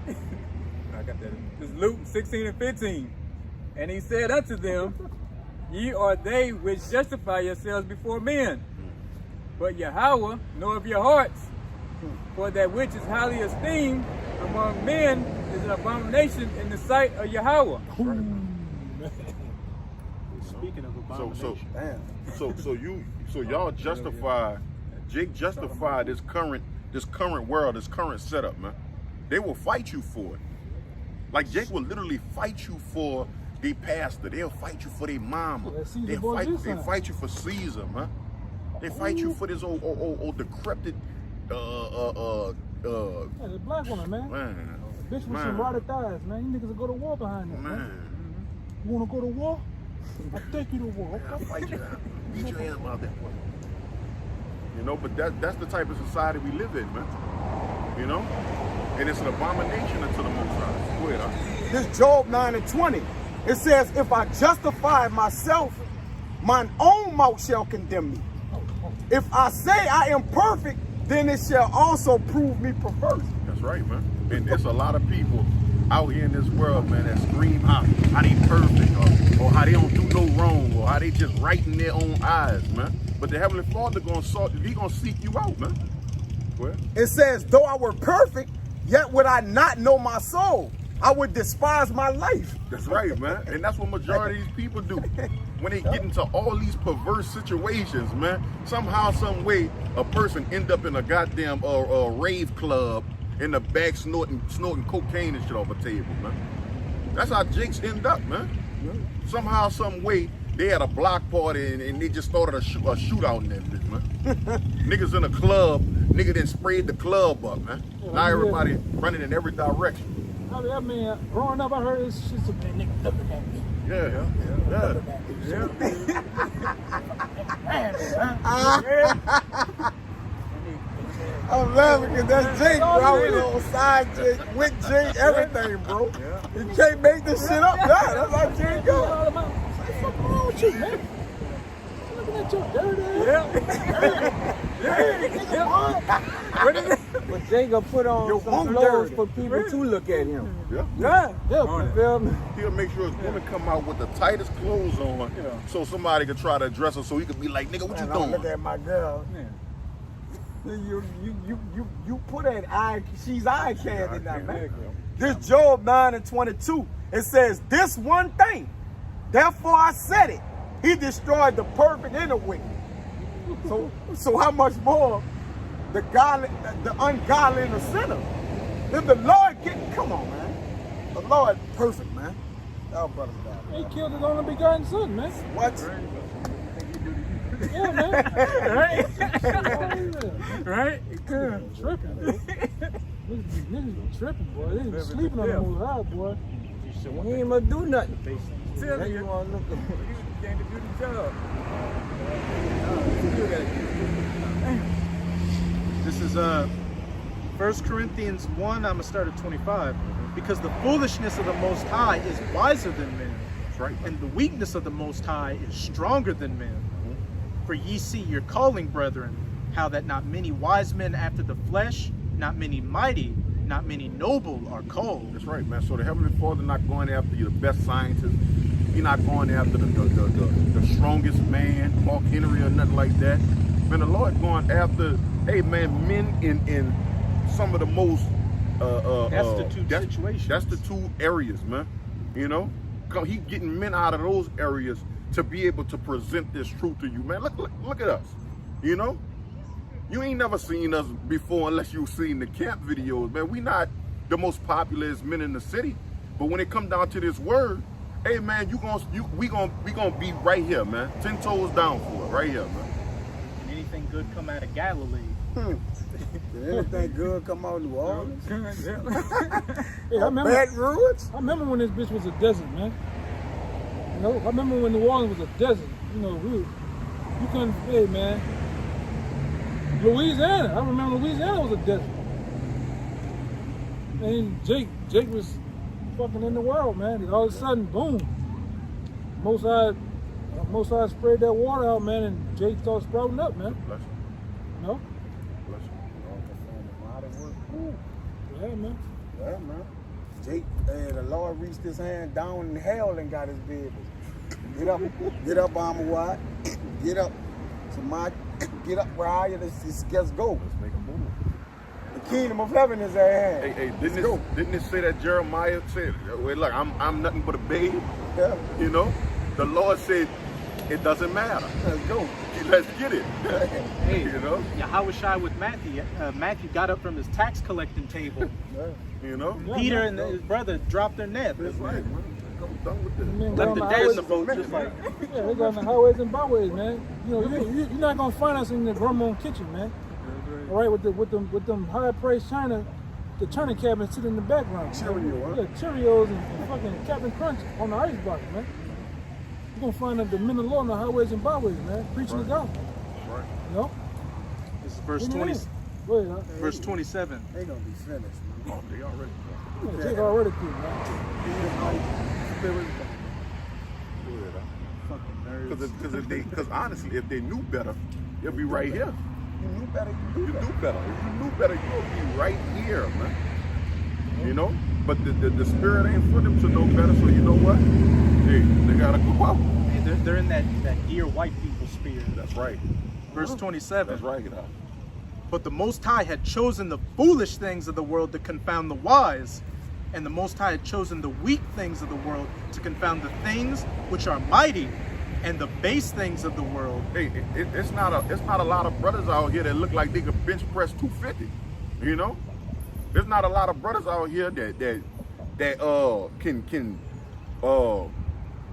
I got that. This is Luke 16 and 15. And he said unto them, ye are they which justify yourselves before men. But Yahweh knoweth your hearts. For that which is highly esteemed among men is an abomination in the sight of Yahweh. Speaking of abomination. So y'all justify, Jake justified this current world, this current setup, man. They will fight you for it. Like Jake will literally fight you for their pastor. They'll fight you for their mama. They fight you for Caesar, man. They fight you for this old decrepit Yeah, the black woman, man. Bitch with some rotted thighs, man. You niggas will go to war behind that, man. You wanna go to war? I'll take you to war, okay? I'll fight you. Beat your ass about that way. You know, but that's the type of society we live in, man. You know? And it's an abomination unto the Most High. Go ahead, huh? This Job 9 and 20. It says, if I justify myself, mine own mouth shall condemn me. If I say I am perfect, then it shall also prove me perverse. That's right, man. And there's a lot of people out here in this world, man, that scream how they perfect or how they don't do no wrong or how they just right in their own eyes, man. But the Heavenly Father gonna seek you out, man. Well, it says, though I were perfect, yet would I not know my soul. I would despise my life. That's right, man. And that's what majority of these people do. When they get into all these perverse situations, man, somehow, some way, a person end up in a goddamn rave club in the back snorting cocaine and shit off a table, man. That's how Jakes end up, man. Somehow, some way, they had a block party and they just started a shootout in that bitch, man. Niggas in a club, nigga then sprayed the club up, man. Now everybody running in every direction. I mean, growing up, I heard this shit, so man, nigga looking at me. Yeah. I'm laughing because that's Jake, bro. I was on side Jake, with Jake, everything, bro. You can't make this shit up. Yeah, that's how Jake go. What's wrong with you, man? Looking at your dirty But Jacob put on some clothes for people to look at him. Yeah. You feel me? He'll make sure his woman come out with the tightest clothes on, so somebody could try to address her, so he could be like, "Nigga, what you doing?" Look at my girl. You put an eye. She's eye candy now, man. This Job 9 and 22. It says, "This one thing, therefore I said it. He destroyed the perfect and the wicked." So how much more the ungodly and the sinner? If the Lord come on, man. The Lord perfect, man. Our brother God. He killed his only begotten son, man. What? Yeah, man. Right? Tripping, bro. Niggas be tripping, boy. They be sleeping on the Most High, boy. He ain't gonna do nothing. Tell you, You wanna look at you came to do the job. This is 1 Corinthians 1, I'm going to start at 25. Because the foolishness of the Most High is wiser than men. That's right. And the weakness of the Most High is stronger than men. For ye see your calling, brethren, how that not many wise men after the flesh, not many mighty, not many noble are called. That's right, man. So the Heavenly Father not going after you, the best scientist. He's not going after the strongest man, Mark Henry or nothing like that. Man, the Lord going after, hey man, men in some of the most situations. That's the two areas, man. You know, he getting men out of those areas to be able to present this truth to you, man. Look at us. You know, you ain't never seen us before unless you've seen the camp videos, man. We not the most popular men in the city, but when it come down to this word, hey man, we gonna be right here, man. 10 toes down for it, right here, man. And anything good come out of Galilee. Did anything good come out of New Orleans? Yeah, I remember. Baton Rouge? I remember when this bitch was a desert, man. You know, I remember when New Orleans was a desert. You know, you couldn't, hey man. Louisiana, I remember Louisiana was a desert. And Jake was fucking in the world, man. And all of a sudden, boom. Most High sprayed that water out, man, and Jake started sprouting up, man. Bless you. You know? Bless you. Yeah, man. Yeah, man. Jake, the Lord reached his hand down in hell and got his business. Get up, Armor Wide. Get up. Somebody, get up, Ryan. Let's go. Let's make a move. The kingdom of heaven is at hand. Hey, didn't it say that Jeremiah said, well, look, I'm nothing but a babe? Yeah. You know? The Lord said, it doesn't matter. Let's go. Let's get it. Hey, You know? Yahweh Shai with Matthew. Matthew got up from his tax collecting table. You know? Peter and his brother dropped their net. That's right, man. I'm done with this. Men Let go the on dance highways- about just like Yeah, they got on the highways and byways, man. You know, you're not gonna find us in the grandma kitchen, man. All right, with them high-priced China, the China cabinet sitting in the background. Cheerio, huh? Yeah, Cheerios and fucking Captain Crunch on the icebox, man. You're gonna find the men of the law on the highways and byways, man, preaching the gospel. Right. You know? this is verse Amen. 20, Go ahead, huh? verse 27. They gonna be finished, man. Oh, they already. Yeah, Jake already through, man. Because honestly, if they knew better, they'll be right here. You knew better, you You do better. do better. If you knew better, you'll be right here, man. You know? But the spirit ain't for them to know better, so you know what? They gotta go out. Hey, they're in that dear white people spirit. That's right. Verse 27. That's right, guys. But the Most High had chosen the foolish things of the world to confound the wise, and the Most High had chosen the weak things of the world to confound the things which are mighty, and the base things of the world. Hey, it's not a lot of brothers out here that look like they could bench press 250. You know? There's not a lot of brothers out here that can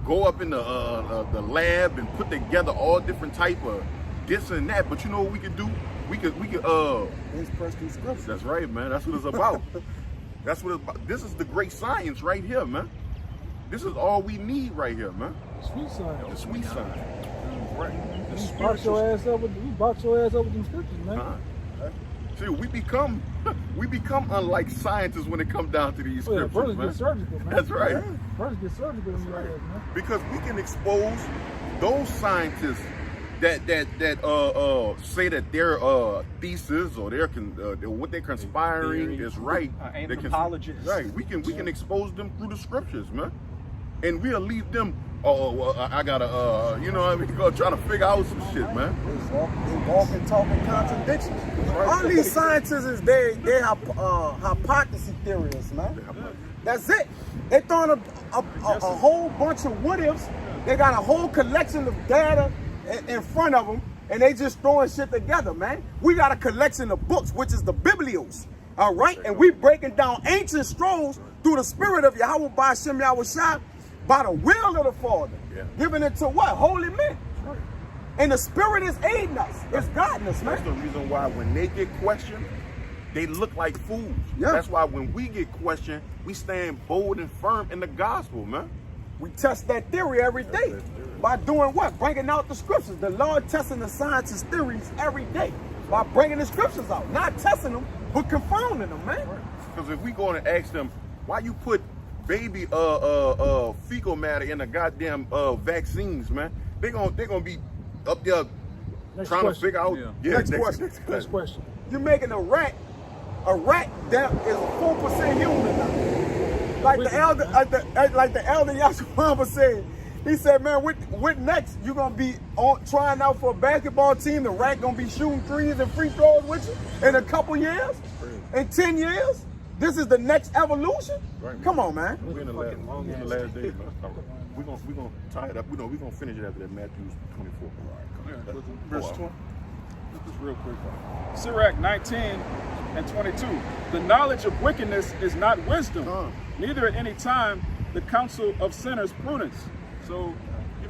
go up in the lab and put together all different type of this and that. But you know what we could do? We could It's personal scripture. That's right, man. That's what it's about. That's what it's about. This is the great science right here, man. This is all we need right here, man. Sweet sign. The sweet science. Right. The We box your ass up with them scriptures, man. See, we become unlike scientists when it comes down to these Oh, yeah, scriptures, brothers man. get surgical, man. That's right. Yeah. Brothers get surgical in your ass, man. Because we can expose those scientists that say that their thesis or their what they're conspiring Theory. is right. Anthropologists. Right. We can expose them through the scriptures, man. And we'll leave them. Oh, well, I gotta, you know what I mean? Go try to figure out some shit, man. They walk and talk in contradictions. All these scientists is they hypothesis theorists, man. That's it. They throwing a whole bunch of what ifs. They got a whole collection of data in front of them, and they just throwing shit together, man. We got a collection of books, which is the Biblios, all right? And we breaking down ancient scrolls through the spirit of Yahweh by Shem Yahweh Shai, by the will of the Father, giving it to what? Holy men. And the spirit is aiding us. It's guiding us, man. That's the reason why when they get questioned, they look like fools. Yeah. That's why when we get questioned, we stand bold and firm in the gospel, man. We test that theory every day. By doing what? Bringing out the scriptures. The Lord testing the scientists' theories every day by bringing the scriptures out. Not testing them, but confounding them, man. Because if we go and ask them, why you put baby fecal matter in the goddamn vaccines, man, they're gonna be up there Next trying question. to figure out. Next question. Next question. You're making a rat that is 4% human now. Like the elder Yashua said. He said, man, what next? You gonna be trying out for a basketball team? The rat gonna be shooting threes and free throws with you in a couple years? In 10 years? This is the next evolution? Right. Come on, man. We're in the last days, man. We're gonna tie it up. We're gonna finish it after that Matthew 24. Verse 20. This is real quick. Sirach 19 and 22. The knowledge of wickedness is not wisdom, neither at any time the counsel of sinners prudence. So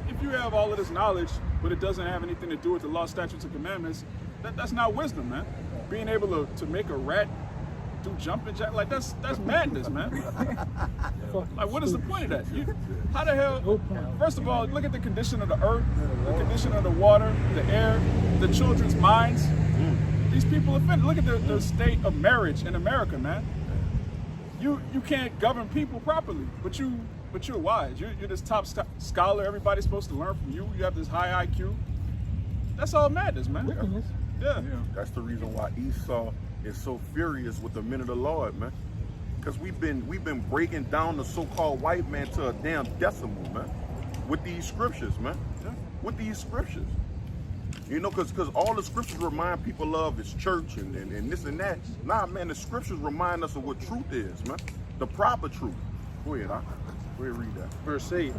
if you have all of this knowledge, but it doesn't have anything to do with the law, statutes, and commandments, that's not wisdom, man. Being able to make a rat do jumping jack, like that's madness, man. Like, what is the point of that? How the hell? First of all, look at the condition of the earth, the condition of the water, the air, the children's minds. These people are offended. Look at the state of marriage in America, man. You can't govern people properly, but you're wise. You're this top scholar. Everybody's supposed to learn from you. You have this high IQ. That's all madness, man. Wickedness. Yeah. That's the reason why Esau is so furious with the men of the Lord, man. because we've been breaking down the so-called white man to a damn decimal, man, with these scriptures, man. With these scriptures. You know, because all the scriptures remind people of is church and this and that. Nah, man, the scriptures remind us of what truth is, man. The proper truth. Go ahead, go ahead, read that. Verse 8.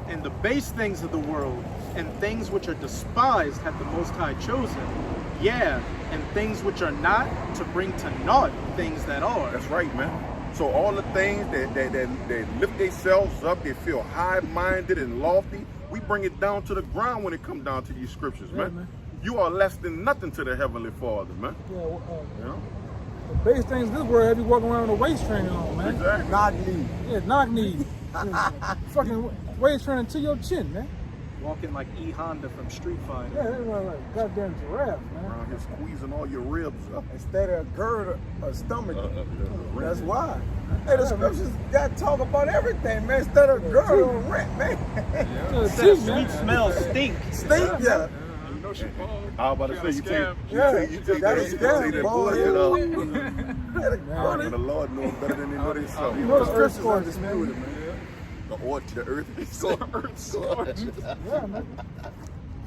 And the base things of the world, and things which are despised hath the Most High chosen. Yeah, and things which are not, to bring to naught things that are. That's right, man. So all the things that lift themselves up, they feel high-minded and lofty, we bring it down to the ground when it comes down to these scriptures, man. You are less than nothing to the Heavenly Father, man. Yeah, You know? the base things this world have you walking around with a waist trainer on, man. Exactly. Knock knee. Yeah, knock knees. Fucking waist trainer to your chin, man. Walking like E. Honda from Street Fighter. Yeah, that's like goddamn giraffe, man. Around here squeezing all your ribs up. Instead of a gird, a stomach. That's Rent. why. Hey, the scriptures got to talk about everything, man. Instead of gird, a rent, man. Sweet Smells stink. Stink, yeah. You know she bald. I was about to say, you Scam. take That is scam, that bro. bullshit off. Yeah. And the Lord knows better than they know themselves. You know the earth Scriptures scorches, undisputed, man. man. The earth is so Yeah, man.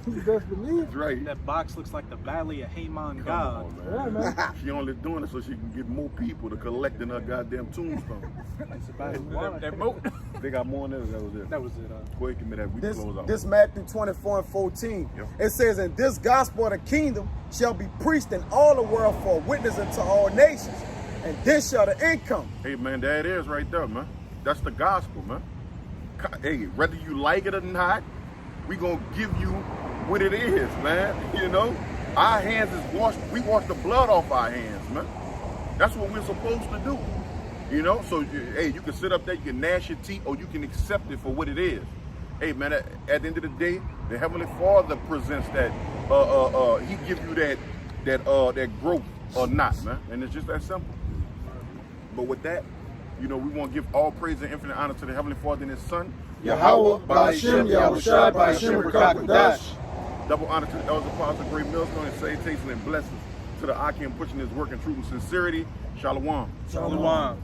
You best believe. That's right. That box looks like the Valley of Haman Come God. on, man. Yeah, man. She only doing it so she can get more people to collect in her goddamn tombstone. It's about that moat. They got more than that was it. That was it. Quick, give me that. We This, close out. this Matthew 24:14. Yep. It says, and this gospel of the kingdom shall be preached in all the world for a witness unto all nations. And this shall the end come. Hey, man, there it is right there, man. That's the gospel, man. Hey, whether you like it or not, we gonna give you what it is, man. You know, our hands is washed. We wash the blood off our hands, man. That's what we're supposed to do. You know, so hey, you can sit up there, you can gnash your teeth, or you can accept it for what it is. Hey, man, at the end of the day, the Heavenly Father presents that. He give you that growth or not, man, and it's just that simple. But with that, you know, we want to give all praise and infinite honor to the Heavenly Father and His Son. Yahweh, Ba'ashem, Yahushua, Ba'ashem, Rakakadash. Double honor to the elders, apostles, great millstone, and salutations and blessings to the Akim pushing his work in truth and sincerity. Shalom. Shalom.